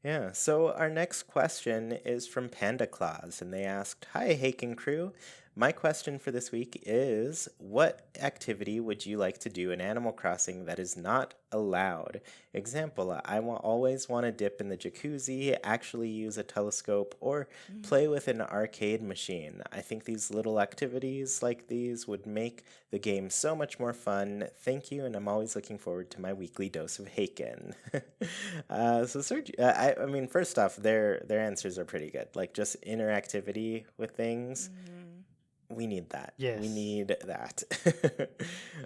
Yeah, so our next question is from Panda Claus, and they asked, "Hi, Haken crew. My question for this week is, what activity would you like to do in Animal Crossing that is not allowed? Example, always want to dip in the jacuzzi, actually use a telescope, or play with an arcade machine. I think these little activities like these would make the game so much more fun. Thank you, and I'm always looking forward to my weekly dose of Haken." So Sergio, I mean, first off, their answers are pretty good. Like just interactivity with things, Mm-hmm. we need that. We Yes. need that.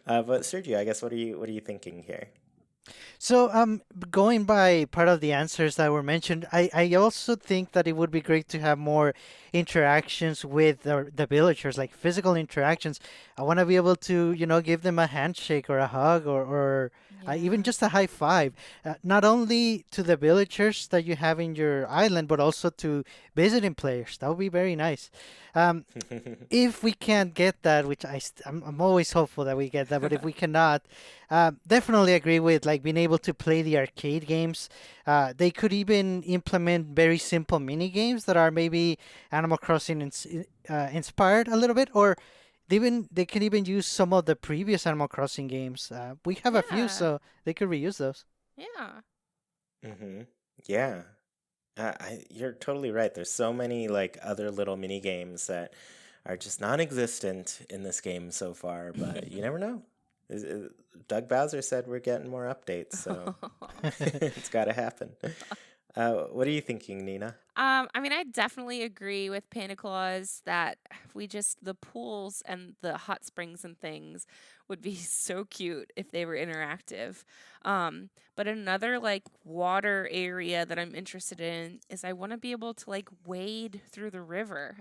But Sergio, I guess what are you thinking here? So, going by part of the answers that were mentioned, I also think that it would be great to have more interactions with the villagers, like physical interactions. I want to be able to, give them a handshake or a hug or even Yeah. just a high five. Not only to the villagers that you have in your island, but also to visiting players. That would be very nice. Um, if we can't get that, which I'm always hopeful that we get that, but if we cannot, definitely agree with like being able to play the arcade games. They could even implement very simple mini games that are maybe Animal Crossing inspired a little bit, or they can even use some of the previous Animal Crossing games. We have a few, Yeah. so they could reuse those. Yeah. Hmm. Yeah. You're totally right. There's so many like other little mini games that are just non-existent in this game so far, but you never know. Doug Bowser said we're getting more updates, so it's got to happen. What are you thinking, Nina? I mean, I definitely agree with Panda Claus that the pools and the hot springs and things would be so cute if they were interactive. But another like water area that I'm interested in is I want to be able to like wade through the river.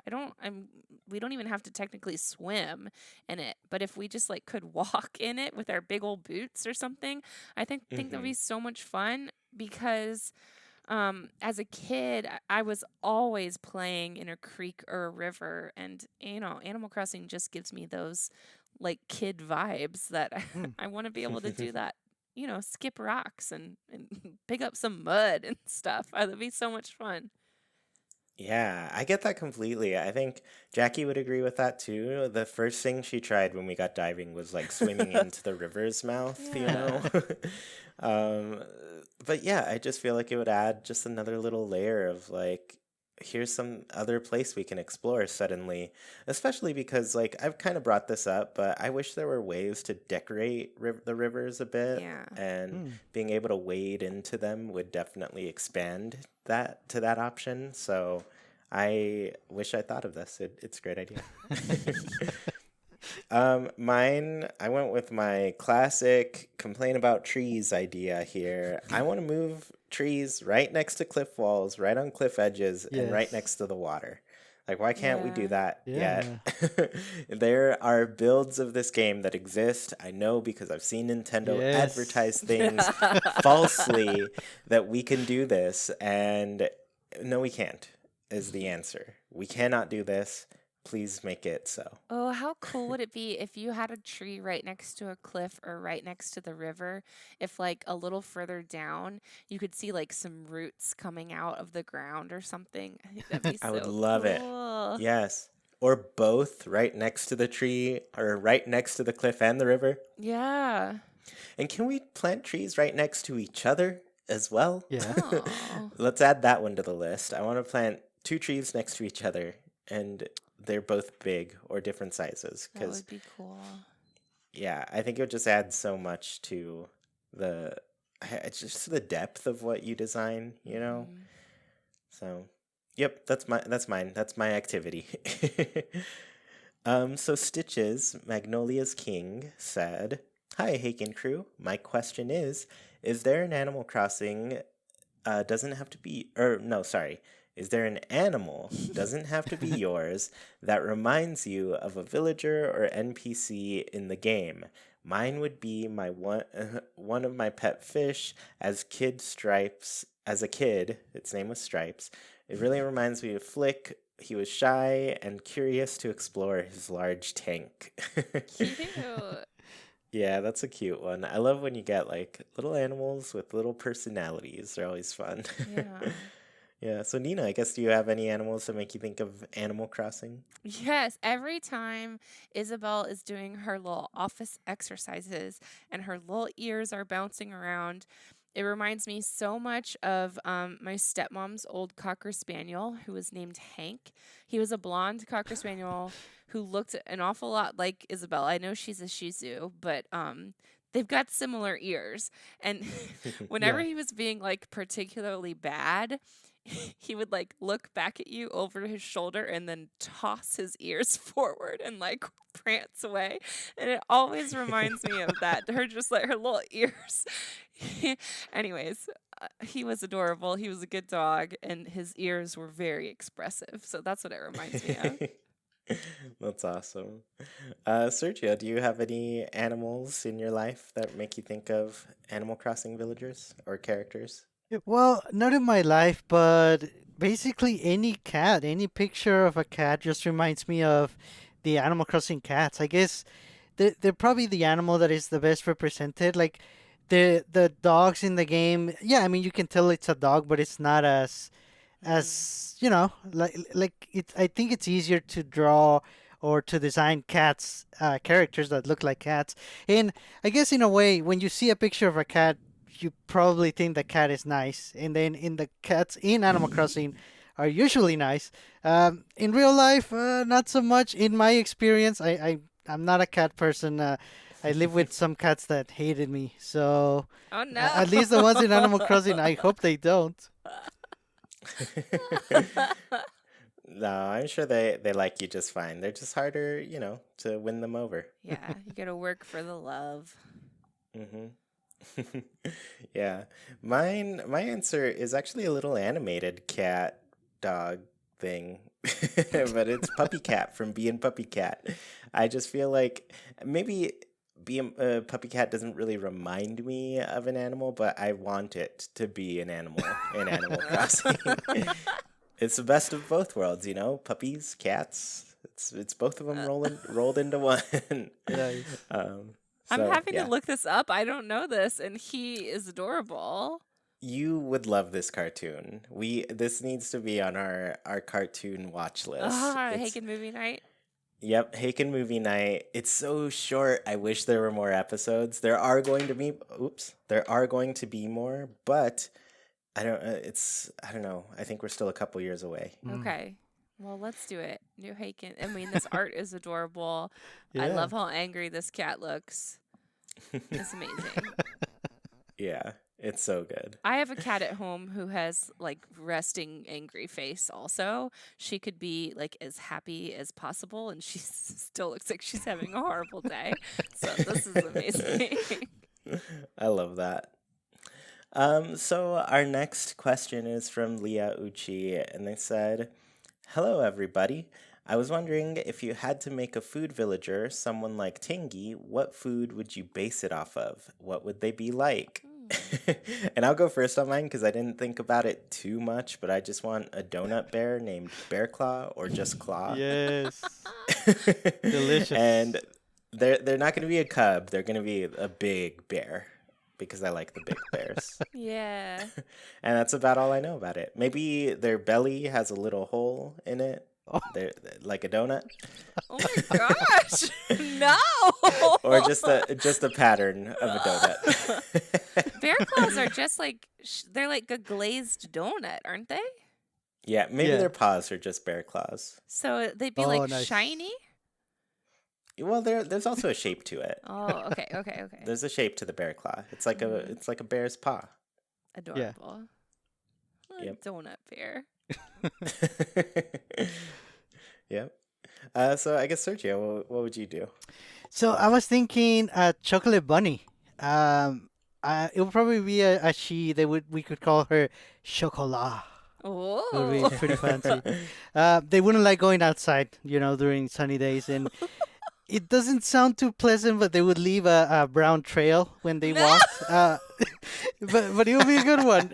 We don't even have to technically swim in it, but if we just like could walk in it with our big old boots or something, I think that'd Hmm. be so much fun because as a kid, I was always playing in a creek or a river, and Animal Crossing just gives me those like kid vibes that Hmm. I want to be able to do that. Skip rocks and pick up some mud and stuff. That'd be so much fun. Yeah, I get that completely. I think Jackie would agree with that too. The first thing she tried when we got diving was like swimming into the river's mouth, you know? Yeah. um, but yeah, I just feel like it would add just another little layer of like, here's some other place we can explore suddenly. Especially because like I've kind of brought this up, but I wish there were ways to decorate the rivers a bit, Yeah. and Mm. being able to wade into them would definitely expand that to that option. So I wish I thought of this. It's a great idea. Mine, I went with my classic complain about trees idea here. I want to move trees right next to cliff walls, right on cliff edges, and right Yes. next to the water. Like, why can't we do Yeah. that yet? Yeah. There are builds of this game that exist. I know because I've seen Nintendo Yes. advertise things falsely that we can do this, and no, we can't, is the answer. We cannot do this. Please make it so. Oh, how cool would it be if you had a tree right next to a cliff or right next to the river? If, like, a little further down, you could see, like, some roots coming out of the ground or something. I think that'd be I would so love it. cool. Yes. Or both right next to the tree or right next to the cliff and the river. Yeah. And can we plant trees right next to each other as well? Yeah. Oh, Let's add that one to the list. I want to plant two trees next to each other, and they're both big or different sizes. that Because, would be cool. yeah, I think it would just add so much to the. It's just the depth of what you design, you know? Mhm. So, yep, that's mine. That's my activity. So Stitches, Magnolia's King, said, "Hi, Haken crew. My question is there an Animal Crossing, doesn't have to be, or no, sorry, is there an animal, doesn't have to be yours, that reminds you of a villager or NPC in the game? Mine would be my one of my pet fish as a kid, its name was Stripes. It really reminds me of Flick. He was shy and curious to explore his large tank." Cute. Yeah, that's a cute one. I love when you get like little animals with little personalities. They're always fun. Yeah. Yeah, so Nina, I guess do you have any animals that make you think of Animal Crossing? Yes, every time Isabel is doing her little office exercises and her little ears are bouncing around, it reminds me so much of my stepmom's old Cocker Spaniel who was named Hank. He was a blonde Cocker Spaniel who looked an awful lot like Isabel. I know she's a Shih Tzu, but they've got similar ears. And whenever Yeah. he was being like particularly bad, he would like look back at you over his shoulder and then toss his ears forward and like prance away. And it always reminds me of that. Her just like her little ears. Anyways, he was adorable. He was a good dog and his ears were very expressive. So that's what it reminds me of. That's awesome. Sergio, do you have any animals in your life that make you think of Animal Crossing villagers or characters? Yeah, well, not in my life, but basically any cat, any picture of a cat just reminds me of the Animal Crossing cats. I guess they're probably the animal that is the best represented. Like the dogs in the game, yeah, I mean you can tell it's a dog, but it's not Mm. as like it. I think it's easier to draw or to design cats characters that look like cats. And I guess in a way, when you see a picture of a cat, you probably think the cat is nice, and then in the cats in Animal Crossing are usually nice. In real life, not so much. In my experience, I'm not a cat person. I live with some cats that hated me, so Oh no. at least the ones in Animal Crossing, I hope they don't. No, I'm sure they like you just fine. They're just harder, to win them over. Yeah, you gotta work for the love. Hmm. Yeah. My answer is actually a little animated cat dog thing. But it's Puppy Cat from Being Puppy Cat. I just feel like maybe being a puppy cat doesn't really remind me of an animal, but I want it to be an animal in Animal Crossing. It's the best of both worlds, puppies, cats. It's both of them rolled into one. Nice. um, I'm so having to yeah. look this up. I don't know this, and he is adorable. You would love this cartoon. This needs to be on our cartoon watch list. It's Haken movie night. Yep, Haken movie night. It's so short. I wish there were more episodes. There are going to be more, but I don't know. I think we're still a couple years away. Okay. Well, let's do it. New Haken. I mean, this art is adorable. I Yeah. love how angry this cat looks. It's amazing. Yeah, it's so good. I have a cat at home who has like resting angry face also. She could be like as happy as possible and she still looks like she's having a horrible day. So this is amazing. I love that. So our next question is from Leah Uchi, and they said, "Hello, everybody. I was wondering if you had to make a food villager, someone like Tingy, what food would you base it off of? What would they be like?" And I'll go first on mine because I didn't think about it too much, but I just want a donut bear named Bear Claw or just Claw. Yes. Delicious. And they're not going to be a cub. They're going to be a big bear because I like the big bears. Yeah. And that's about all I know about it. Maybe their belly has a little hole in it. They're like a donut. Oh my gosh. No. Or just a pattern of a donut. Bear claws are just like they're like a glazed donut, aren't they? Yeah, maybe Yeah. their paws are just bear claws. So they'd be Oh, like nice. shiny. Well, there's also a shape to it. Oh, okay. There's a shape to the bear claw. It's like a bear's paw. Adorable. A Yep. donut bear. Yep. So I guess Sergio, what would you do? So I was thinking a chocolate bunny. It would probably be a she. We could call her Chocolat. It would be Oh. pretty fancy. They wouldn't like going outside, during sunny days, and it doesn't sound too pleasant. But they would leave a brown trail when they No! walked. But it would be a good one.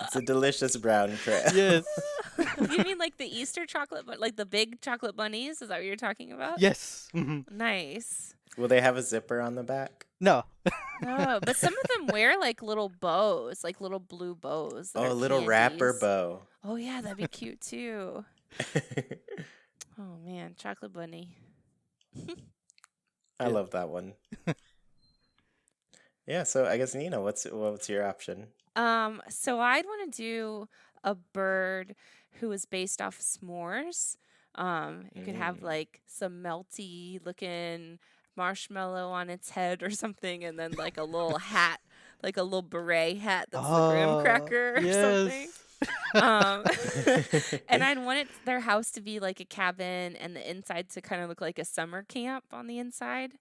It's a delicious brown trail. Yes. You mean like the Easter chocolate, but like the big chocolate bunnies? Is that what you're talking about? Yes. Hmm. Nice. Will they have a zipper on the back? No. Oh, but some of them wear like little bows, like little blue bows. that Oh, are a little wrapper candies. bow. Oh yeah, that'd be cute too. Oh man, chocolate bunny. I love that one. Yeah, so I guess Nina, what's your option? So I'd want to do a bird who is based off s'mores. You could have like some melty looking marshmallow on its head or something, and then like a little hat, like a little beret hat that's the graham cracker or something. And I'd want their house to be like a cabin, and the inside to kind of look like a summer camp on the inside.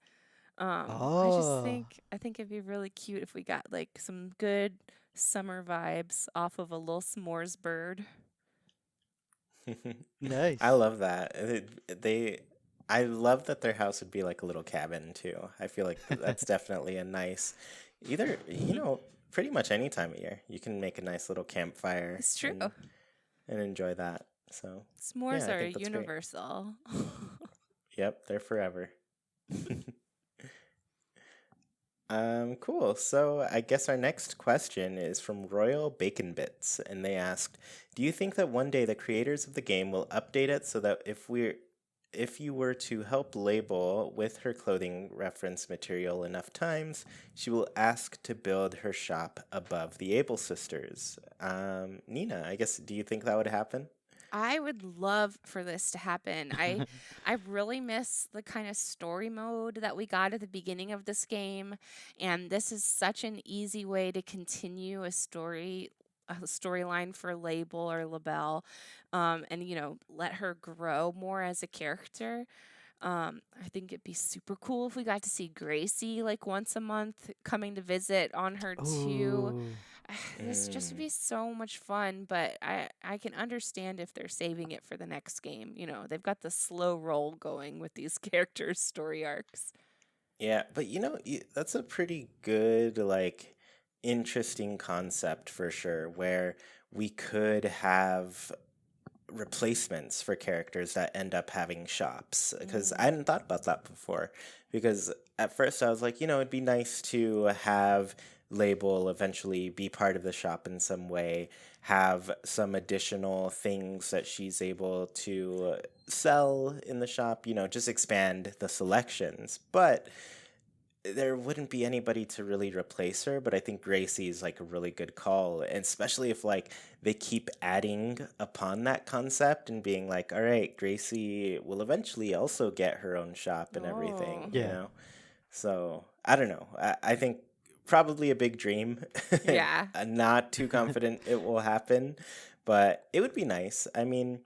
I think it'd be really cute if we got like some good summer vibes off of a little s'mores bird. Nice. I love that. I love that their house would be like a little cabin too. I feel like that's definitely a nice, pretty much any time of year. You can make a nice little campfire. It's true. And enjoy that. So, S'mores I are think that's great. universal. Yep, they're forever. Cool. So I guess our next question is from Royal Bacon Bits, and they asked, "Do you think that one day the creators of the game will update it so that if you were to help label with her clothing reference material enough times, she will ask to build her shop above the Able Sisters?" Nina, I guess, do you think that would happen? I would love for this to happen. I really miss the kind of story mode that we got at the beginning of this game, and this is such an easy way to continue a storyline for Label or Labelle, and let her grow more as a character. I think it'd be super cool if we got to see Gracie like once a month coming to visit on her too. Ooh. This just would be so much fun, but I can understand if they're saving it for the next game. They've got the slow roll going with these characters' story arcs. Yeah, but that's a pretty good, like, interesting concept for sure, where we could have replacements for characters that end up having shops, because I hadn't thought about that before. Because at first I was like, it'd be nice to have Label eventually be part of the shop in some way, have some additional things that she's able to sell in the shop, just expand the selections. But there wouldn't be anybody to really replace her, but I think Gracie is like a really good call, and especially if like they keep adding upon that concept and being like, all right, Gracie will eventually also get her own shop and everything, Oh. Yeah. So I don't know. I think probably a big dream. Yeah. I'm not too confident it will happen, but it would be nice. I mean,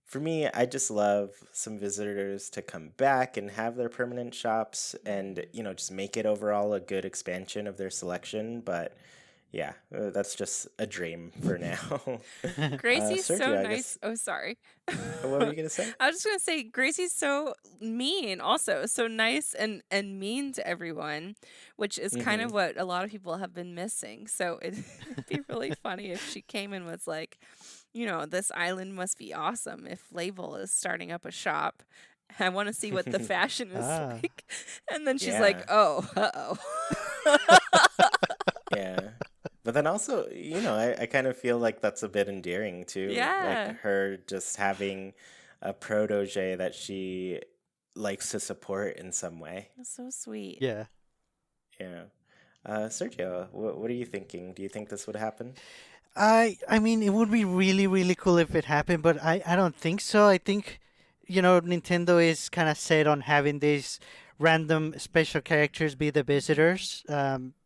for me, I just love some visitors to come back and have their permanent shops and, just make it overall a good expansion of their selection. But yeah, that's just a dream for now. Gracie's so Sergio, I nice. guess, Oh, sorry. what were you going to say? I was just gonna say Gracie's so mean, also so nice and mean to everyone, which is kind Mm-hmm. of what a lot of people have been missing. So it'd be really funny if she came and was like, this island must be awesome if Label is starting up a shop. I want to see what the fashion is Ah. like. And then she's like, Yeah, oh, uh-oh. yeah. But then also, I kind of feel like that's a bit endearing too. Like Yeah. her just having a protege that she likes to support in some way. That's so sweet. Yeah. Yeah. Sergio, what are you thinking? Do you think this would happen? I mean, it would be really, really cool if it happened, but I don't think so. I think, Nintendo is kind of set on having these random special characters be the visitors,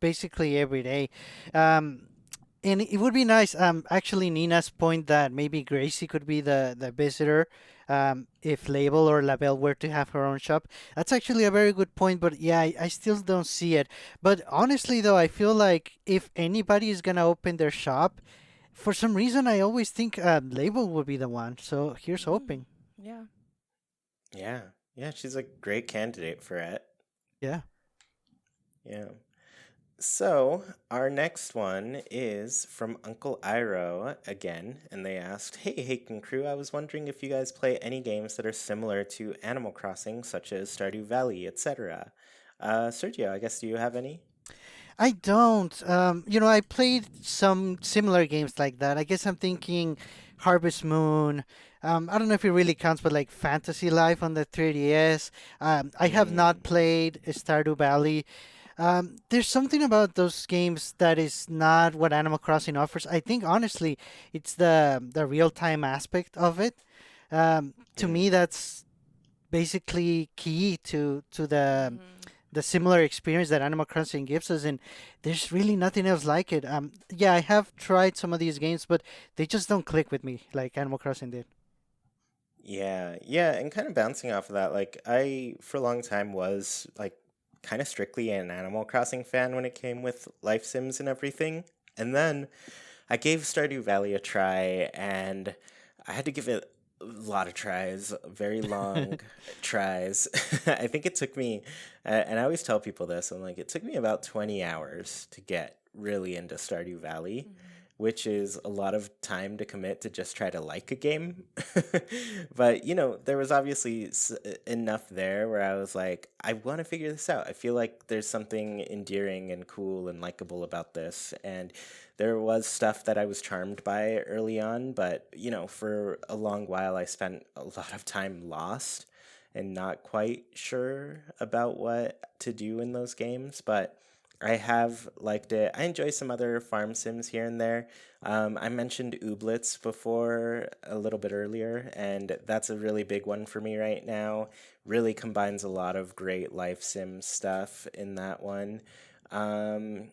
basically every day. Um, and it would be nice. Actually, Nina's point that maybe Gracie could be the visitor, if Label or Labelle were to have her own shop. That's actually a very good point. But yeah, I still don't see it. But honestly, though, I feel like if anybody is gonna open their shop, for some reason, I always think Label would be the one. So here's Mm, hoping. yeah. Yeah. Yeah, she's a great candidate for it. Yeah. Yeah. So, our next one is from Uncle Iroh again, and they asked, "Hey, Haken crew, I was wondering if you guys play any games that are similar to Animal Crossing, such as Stardew Valley, etc." Sergio, I guess, do you have any? I don't. I played some similar games like that. I guess I'm thinking Harvest Moon. I don't know if it really counts, but like Fantasy Life on the 3DS. I have Mm, not played Stardew Valley. There's something about those games that is not what Animal Crossing offers. I think honestly, it's the real time aspect of it. To me, mm. that's basically key to Mm-hmm. the similar experience that Animal Crossing gives us, and there's really nothing else like it. Yeah, I have tried some of these games, but they just don't click with me like Animal Crossing did. Yeah, yeah, and kind of bouncing off of that, like I for a long time was like kind of strictly an Animal Crossing fan when it came with life sims and everything. And then I gave Stardew Valley a try and I had to give it a lot of tries, very long tries. I think it took me, and I always tell people this, I'm like, it took me about 20 hours to get really into Stardew Valley, which is a lot of time to commit to just try to like a game. But, there was obviously enough there where I was like, I want to figure this out. I feel like there's something endearing and cool and likable about this. And there was stuff that I was charmed by early on, but, for a long while, I spent a lot of time lost and not quite sure about what to do in those games. But I have liked it. I enjoy some other farm sims here and there. I mentioned Ooblets before a little bit earlier, and that's a really big one for me right now. Really combines a lot of great life sim stuff in that one. Um,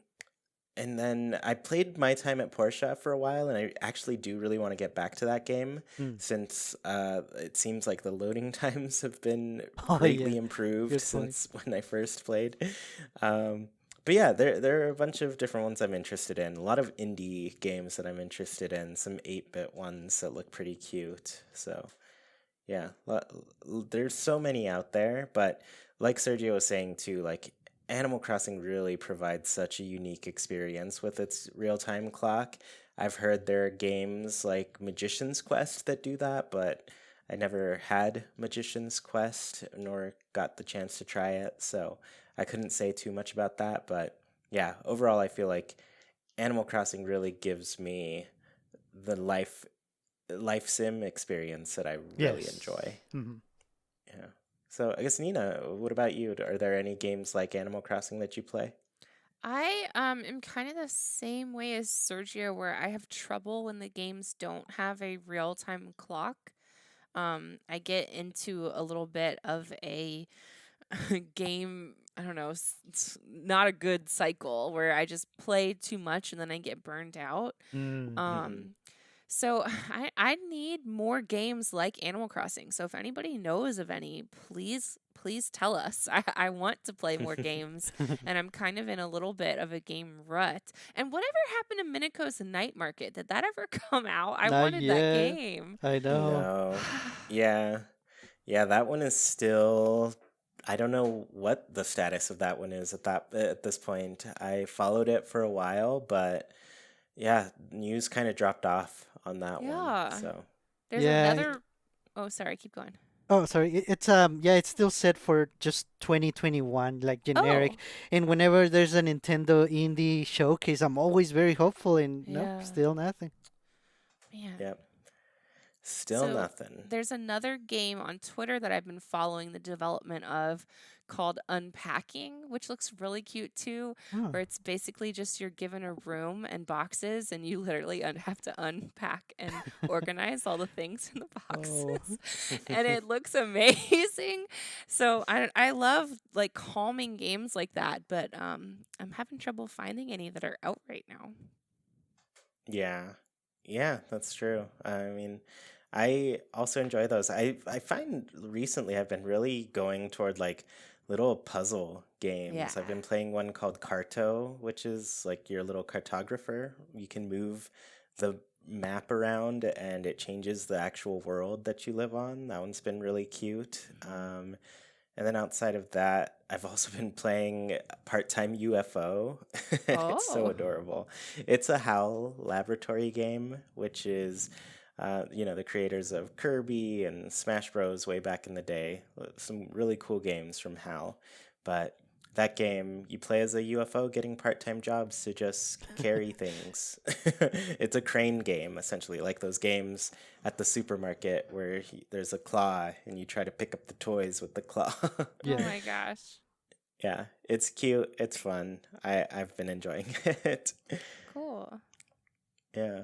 and then I played My Time at Porsche for a while, and I actually do really want to get back to that game Hmm. since it seems like the loading times have been Oh yeah, greatly improved good point. since when I first played. Um, but yeah, there are a bunch of different ones I'm interested in. A lot of indie games that I'm interested in. Some 8-bit ones that look pretty cute. So yeah, there's so many out there. But like Sergio was saying too, like Animal Crossing really provides such a unique experience with its real time clock. I've heard there are games like Magician's Quest that do that, but I never had Magician's Quest nor got the chance to try it, so I couldn't say too much about that. But yeah, overall, I feel like Animal Crossing really gives me the life sim experience that I really Yes. enjoy. Yeah. So I guess Nina, what about you? Are there any games like Animal Crossing that you play? I am kind of the same way as Sergio, where I have trouble when the games don't have a real time clock. I get into a little bit of a game, I don't know, not a good cycle where I just play too much and then I get burned out. Mm. Mm-hmm. Um, so I need more games like Animal Crossing. So if anybody knows of any, please tell us. I want to play more games, and I'm kind of in a little bit of a game rut. And whatever happened to Minico's Night Market? Did that ever come out? I Not wanted that yet. game. I know. No. Yeah. Yeah, that one is still. I don't know what the status of that one is at this point. I followed it for a while, but yeah, news kind of dropped off on that one. Yeah. So There's Yeah. another. Oh, sorry. Keep going. Oh, sorry. It's yeah, it's still set for just 2021, like generic. Oh, And whenever there's a Nintendo Indie showcase, I'm always very hopeful. And nope, yeah. still nothing. Man. yep, still So nothing. there's another game on Twitter that I've been following the development of called Unpacking, which looks really cute too, Oh. where it's basically just you're given a room and boxes and you literally have to unpack and organize all the things in the Oh. boxes. And it looks amazing. So I love like calming games like that, but I'm having trouble finding any that are out right now. Yeah. Yeah, that's true. I mean, I also enjoy those. I find recently I've been really going toward like little puzzle Yeah. games. I've been playing one called Carto, which is like your little cartographer. You can move the map around and it changes the actual world that you live on. That one's been really cute. And then outside of that, I've also been playing part-time UFO. It's so Oh. adorable. It's a HAL laboratory game, which is, the creators of Kirby and Smash Bros. Way back in the day. Some really cool games from HAL. But that game, you play as a UFO getting part-time jobs to just carry things. It's a crane game, essentially, like those games at the supermarket where there's a claw and you try to pick up the toys with the claw. Oh Yeah. my gosh. Yeah, it's cute. It's fun. I've been enjoying it. Cool. Yeah.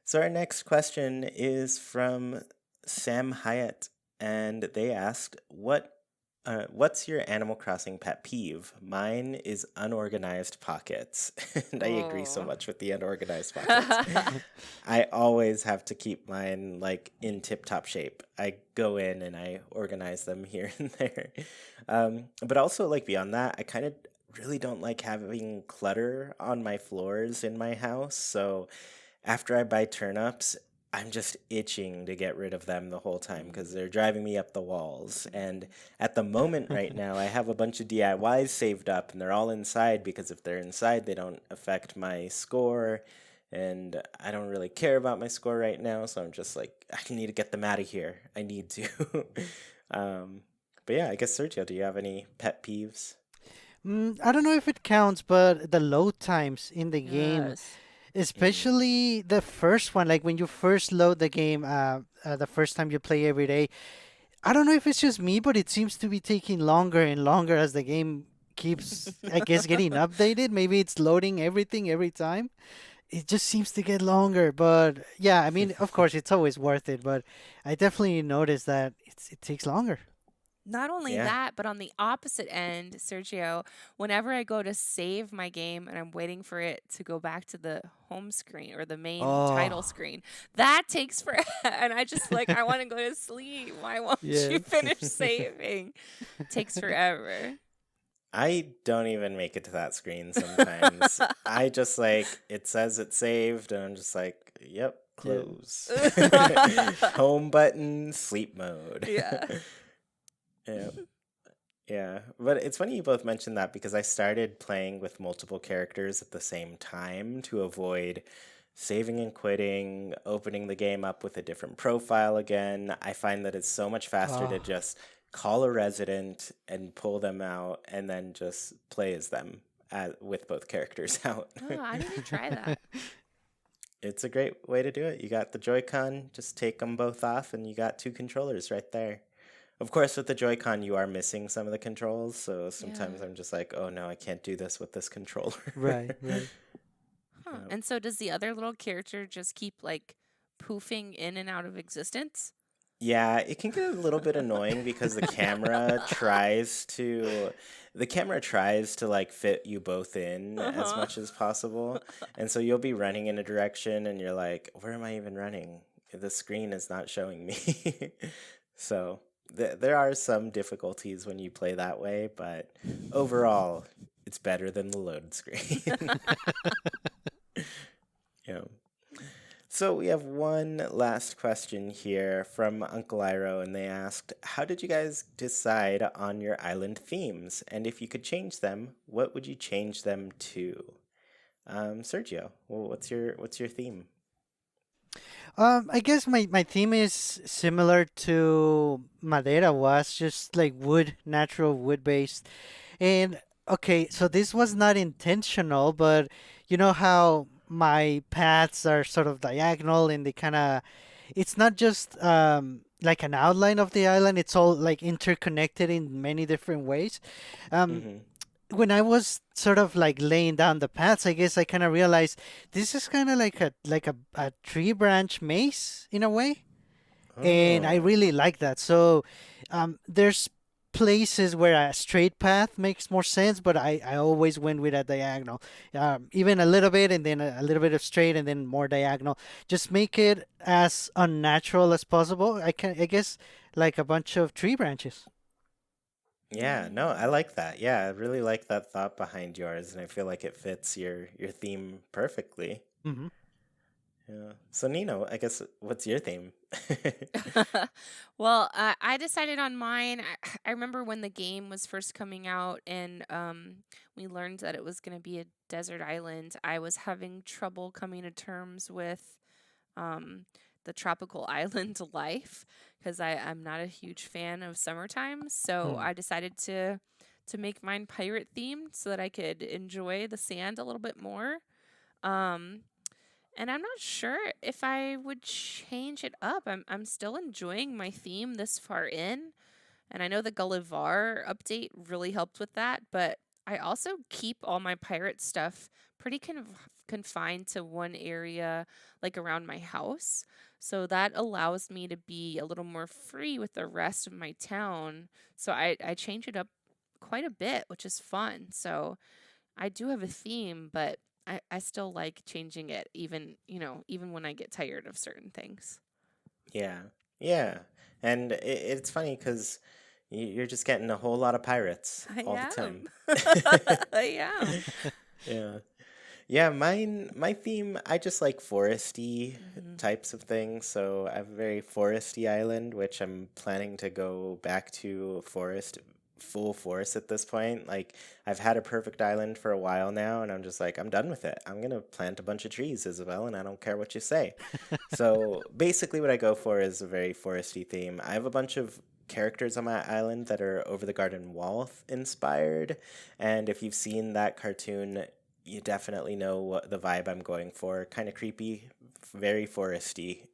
So our next question is from Sam Hyatt, and they asked, what's your Animal Crossing pet peeve? Mine is unorganized pockets. And I agree so Oh. much with the unorganized pockets. I always have to keep mine like in tip-top shape. I go in and I organize them here and there. But also like beyond that, I kind of really don't like having clutter on my floors in my house. So after I buy turnips, I'm just itching to get rid of them the whole time because they're driving me up the walls. And at the moment right now, I have a bunch of DIYs saved up and they're all inside because if they're inside, they don't affect my score. And I don't really care about my score right now. So I'm just like, I need to get them out of here. I need to. But yeah, I guess Sergio, do you have any pet peeves? I don't know if it counts, but the load times in the game, Yes. Mm. especially the first one, like when you first load the game, the first time you play every day, I don't know if it's just me, but it seems to be taking longer and longer as the game keeps, I guess, getting updated. Maybe it's loading everything every time. It just seems to get longer, but yeah, I mean, of course, it's always worth it, but I definitely noticed that it takes longer. Not only Yeah. that, but on the opposite end, Sergio, whenever I go to save my game and I'm waiting for it to go back to the home screen or the main title Oh, screen, that takes forever. And I just like, I want to go to sleep. Why won't you yes. finish saving? Takes forever. I don't even make it to that screen sometimes. I just like it says it's saved and I'm just like, yep, Yeah. close. Home button, sleep mode. Yeah. Yeah. Yeah. But it's funny you both mentioned that because I started playing with multiple characters at the same time to avoid saving and quitting, opening the game up with a different profile again. I find that it's so much faster to Oh, just call a resident and pull them out and then just play as them with both characters out. Oh, I need to try that. It's a great way to do it. You got the Joy-Con, just take them both off, and you got two controllers right there. Of course, with the Joy-Con, you are missing some of the controls, so sometimes Yeah. I'm just like, oh no, I can't do this with this controller. Right, right. Huh. Yep. And so does the other little character just keep like poofing in and out of existence? Yeah, it can get a little bit annoying because the camera tries to like fit you both in as Uh-huh. much as possible. And so you'll be running in a direction and you're like, where am I even running? The screen is not showing me. So there are some difficulties when you play that way, but overall, it's better than the load screen. Yeah. So we have one last question here from Uncle Iro, and they asked, "How did you guys decide on your island themes? And if you could change them, what would you change them to?" Sergio, well, what's your theme? I guess my theme is similar to Madera was, just like wood, natural wood based. And okay, so this was not intentional, but you know how my paths are sort of diagonal and they kind of, it's not just like an outline of the island, it's all like interconnected in many different ways. Um, Mm-hmm. when I was sort of like laying down the paths, I guess I kind of realized this is kind of like a tree branch maze in a way, and I Oh, really like that. So there's places where a straight path makes more sense, but I always went with a diagonal, even a little bit, and then a little bit of straight, and then more diagonal. Just make it as unnatural as possible. I guess like a bunch of tree branches. yeah, no, I like that. Yeah, I really like that thought behind yours, and I feel like it fits your theme perfectly. Hmm. Yeah. So Nino, I guess what's your theme? Well, I decided on mine. I remember when the game was first coming out and we learned that it was going to be a desert island. I was having trouble coming to terms with um, the tropical island life because I'm not a huge fan of summertime. So Hmm. I decided to make mine pirate themed so that I could enjoy the sand a little bit more. Um, and I'm not sure if I would change it up. I'm still enjoying my theme this far in, and I know the Gullivar update really helped with that, but I also keep all my pirate stuff pretty confined to one area, like around my house. So that allows me to be a little more free with the rest of my town. So I change it up quite a bit, which is fun. So I do have a theme, but I still like changing it even, even when I get tired of certain things. Yeah, yeah, and it's funny because you're just getting a whole lot of pirates I all the am. time. I am. Yeah, yeah. My theme, I just like foresty Hmm. types of things. So I have a very foresty island, which I'm planning to go back to full forest at this point. Like I've had a perfect island for a while now, and I'm just like, I'm done with it. I'm gonna plant a bunch of trees, Isabel, and I don't care what you say. So basically, what I go for is a very foresty theme. I have a bunch of characters on my island that are Over the Garden Wall inspired, and if you've seen that cartoon, you definitely know what the vibe I'm going for. Kind of creepy, very foresty,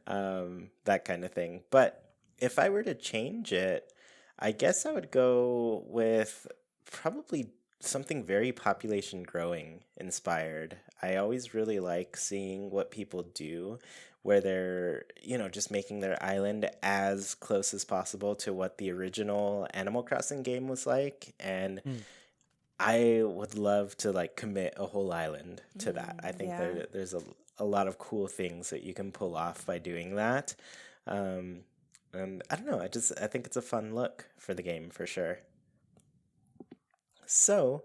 that kind of thing. But if I were to change it, I guess I would go with probably something very population growing inspired. I always really like seeing what people do where they're, just making their island as close as possible to what the original Animal Crossing game was like. And Hmm. I would love to like commit a whole island to that. I think Yeah. there's a lot of cool things that you can pull off by doing that. Um, and I don't know, I think it's a fun look for the game for sure. So,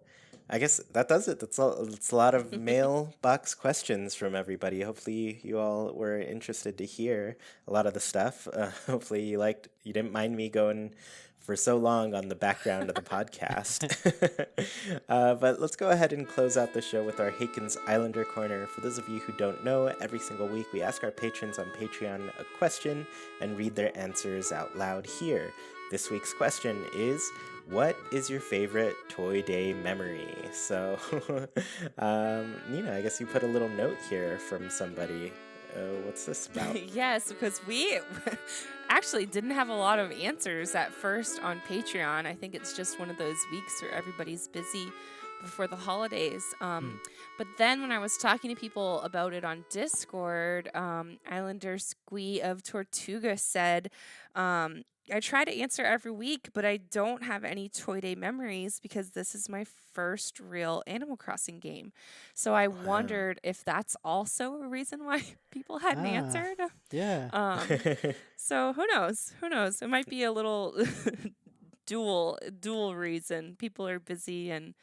I guess that does it. That's a lot of mailbox questions from everybody. Hopefully, you all were interested to hear a lot of the stuff. Hopefully, you didn't mind me going for so long on the background of the podcast. But let's go ahead and close out the show with our Haken's Islander Corner. For those of you who don't know, every single week we ask our patrons on Patreon a question and read their answers out loud here. This week's question is, what is your favorite Toy Day memory? So, Nina, I guess you put a little note here from somebody. What's this about? Yes, because we actually didn't have a lot of answers at first on Patreon. I think it's just one of those weeks where everybody's busy before the holidays. But then when I was talking to people about it on Discord, Islander Squee of Tortuga said, I try to answer every week, but I don't have any Toy Day memories because this is my first real Animal Crossing game. So I Wow. wondered if that's also a reason why people hadn't Ah, answered. yeah. So who knows? Who knows? It might be a little dual reason. People are busy and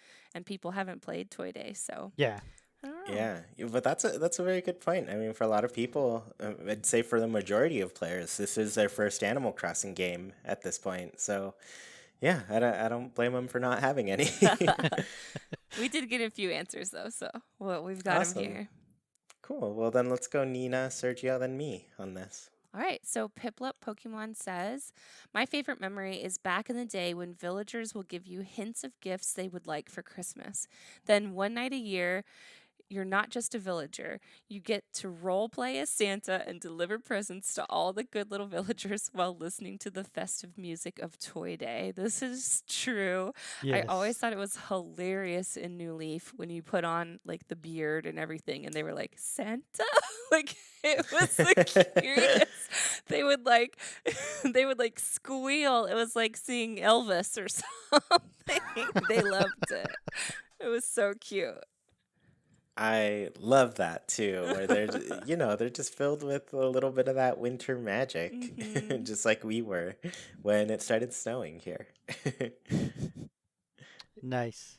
people haven't played Toy Day, so Yeah. I don't know. Yeah, but that's a very good point. I mean, for a lot of people, I'd say for the majority of players, this is their first Animal Crossing game at this point. So, yeah, I don't blame them for not having any. We did get a few answers though, so well, we've got them Awesome. here. Cool. Well, then let's go Nina, Sergio, then me on this. All right, so Piplup Pokemon says, my favorite memory is back in the day when villagers will give you hints of gifts they would like for Christmas. Then one night a year, you're not just a villager. You get to role play as Santa and deliver presents to all the good little villagers while listening to the festive music of Toy Day. This is true. I always Yes. thought it was hilarious in New Leaf when you put on like the beard and everything and they were like, Santa? Like it was the cutest. They would like they would like squeal. It was like seeing Elvis or something. They loved it. It was so cute. I love that too, where they're, they're just filled with a little bit of that winter magic, Mhm. just like we were when it started snowing here. Nice.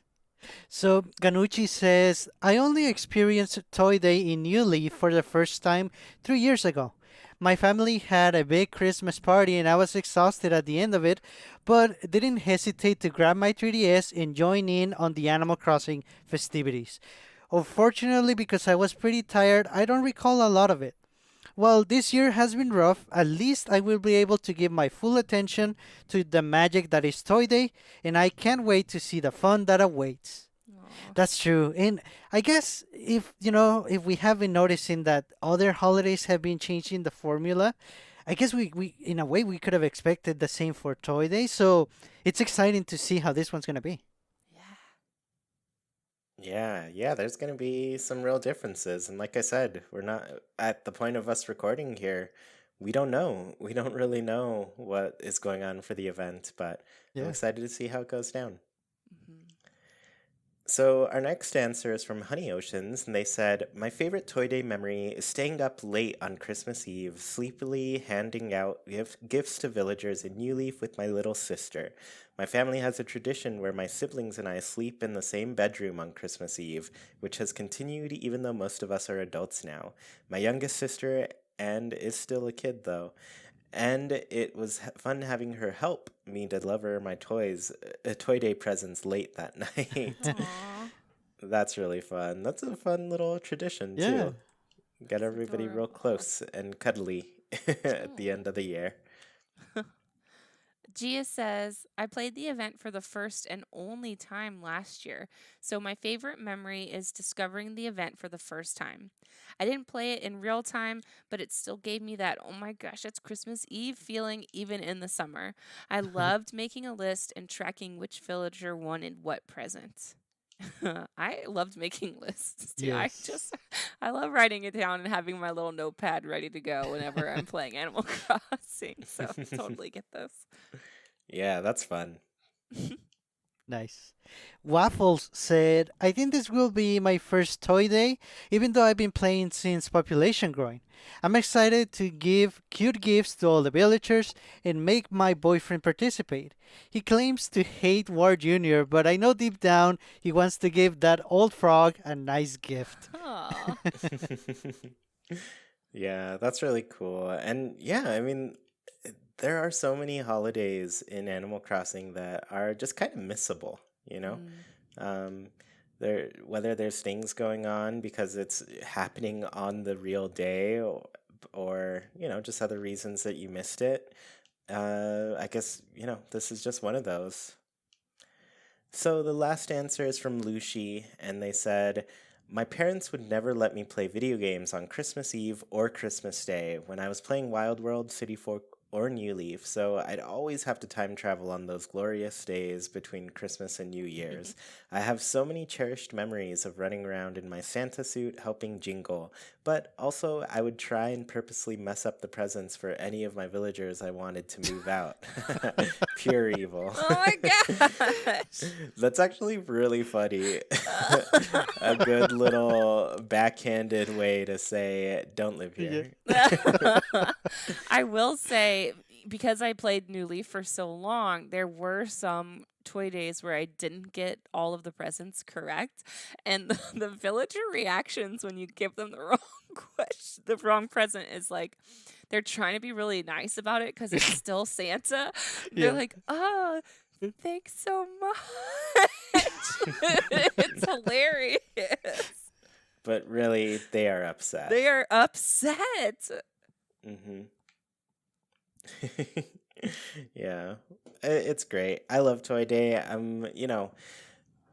So Ganucci says, I only experienced Toy Day in New Leaf for the first time 3 years ago. My family had a big Christmas party and I was exhausted at the end of it, but didn't hesitate to grab my 3DS and join in on the Animal Crossing festivities. Unfortunately, because I was pretty tired, I don't recall a lot of it. While this year has been rough, at least I will be able to give my full attention to the magic that is Toy Day, and I can't wait to see the fun that awaits. Aw. That's true. And I guess if we have been noticing that other holidays have been changing the formula, I guess we in a way we could have expected the same for Toy Day. So it's exciting to see how this one's gonna be. Yeah. Yeah, there's going to be some real differences. And like I said, we're not at the point of us recording here. We don't know. We don't really know what is going on for the event, but I'm Yeah. excited to see how it goes down. Mhm. So our next answer is from Honey Oceans, and they said, my favorite Toy Day memory is staying up late on Christmas Eve, sleepily handing out gifts to villagers in New Leaf with my little sister. My family has a tradition where my siblings and I sleep in the same bedroom on Christmas Eve, which has continued even though most of us are adults now. My youngest sister and is still a kid though. And it was fun having her help me deliver my Toy Day presents late that night. Aw, That's really fun. That's a fun little tradition Yeah. too. Get that's everybody real adorable. close and cuddly at the Oh. end of the year. Gia says, I played the event for the first and only time last year, so my favorite memory is discovering the event for the first time. I didn't play it in real time, but it still gave me that, oh my gosh, it's Christmas Eve feeling even in the summer. I loved making a list and tracking which villager wanted what present. I loved making lists too. Yes. I love writing it down and having my little notepad ready to go whenever I'm playing Animal Crossing. So totally get this. Yeah, that's fun. Nice. Waffles said, I think this will be my first Toy Day, even though I've been playing since population growing. I'm excited to give cute gifts to all the villagers and make my boyfriend participate. He claims to hate War Jr., but I know deep down he wants to give that old frog a nice gift. Aw. Yeah, that's really cool. And yeah, I mean, there are so many holidays in Animal Crossing that are just kind of missable, you know? Mm. Um, whether there's things going on because it's happening on the real day or just other reasons that you missed it. I guess, this is just one of those. So the last answer is from Lucy, and they said, my parents would never let me play video games on Christmas Eve or Christmas Day when I was playing Wild World, City Folk, or New Leaf, so I'd always have to time travel on those glorious days between Christmas and New Year's. I have so many cherished memories of running around in my Santa suit helping jingle, but also I would try and purposely mess up the presents for any of my villagers I wanted to move out. Pure evil. Oh my gosh. That's actually really funny. A good little backhanded way to say, don't live here. I will say, because I played New Leaf for so long, there were some toy days where I didn't get all of the presents correct, and the villager reactions when you give them the wrong present is like they're trying to be really nice about it because it's still Santa. They're like, "Oh, thanks so much." It's hilarious. But really, they are upset. They are upset. Mm-hmm. Yeah, it's great. I love Toy Day.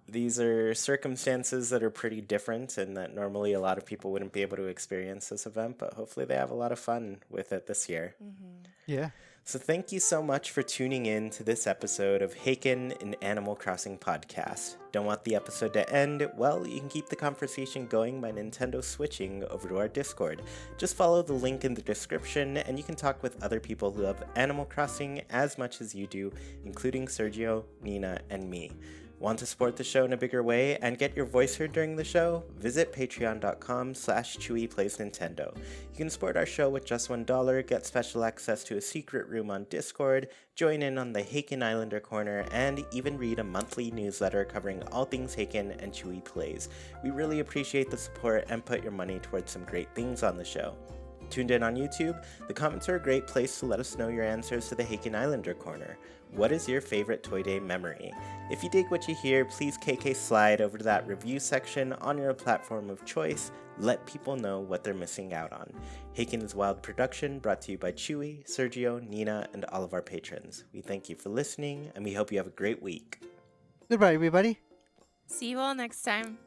These are circumstances that are pretty different and that normally a lot of people wouldn't be able to experience this event, but hopefully they have a lot of fun with it this year. Mm-hmm. Yeah. So thank you so much for tuning in to this episode of Haken, an Animal Crossing podcast. Don't want the episode to end? Well, you can keep the conversation going by Nintendo switching over to our Discord. Just follow the link in the description and you can talk with other people who love Animal Crossing as much as you do, including Sergio, Nina, and me. Want to support the show in a bigger way and get your voice heard during the show? Visit patreon.com/ChuiPlaysNintendo. You can support our show with just $1, get special access to a secret room on Discord, join in on the Haken Islander Corner, and even read a monthly newsletter covering all things Haken and Chuy Plays. We really appreciate the support and put your money towards some great things on the show. Tuned in on YouTube? The comments are a great place to let us know your answers to the Haken Islander Corner. What is your favorite Toy Day memory? If you dig what you hear, please KK slide over to that review section on your platform of choice. Let people know what they're missing out on. Haken is a Wild production brought to you by Chuy, Sergio, Nina, and all of our patrons. We thank you for listening, and we hope you have a great week. Goodbye, everybody. See you all next time.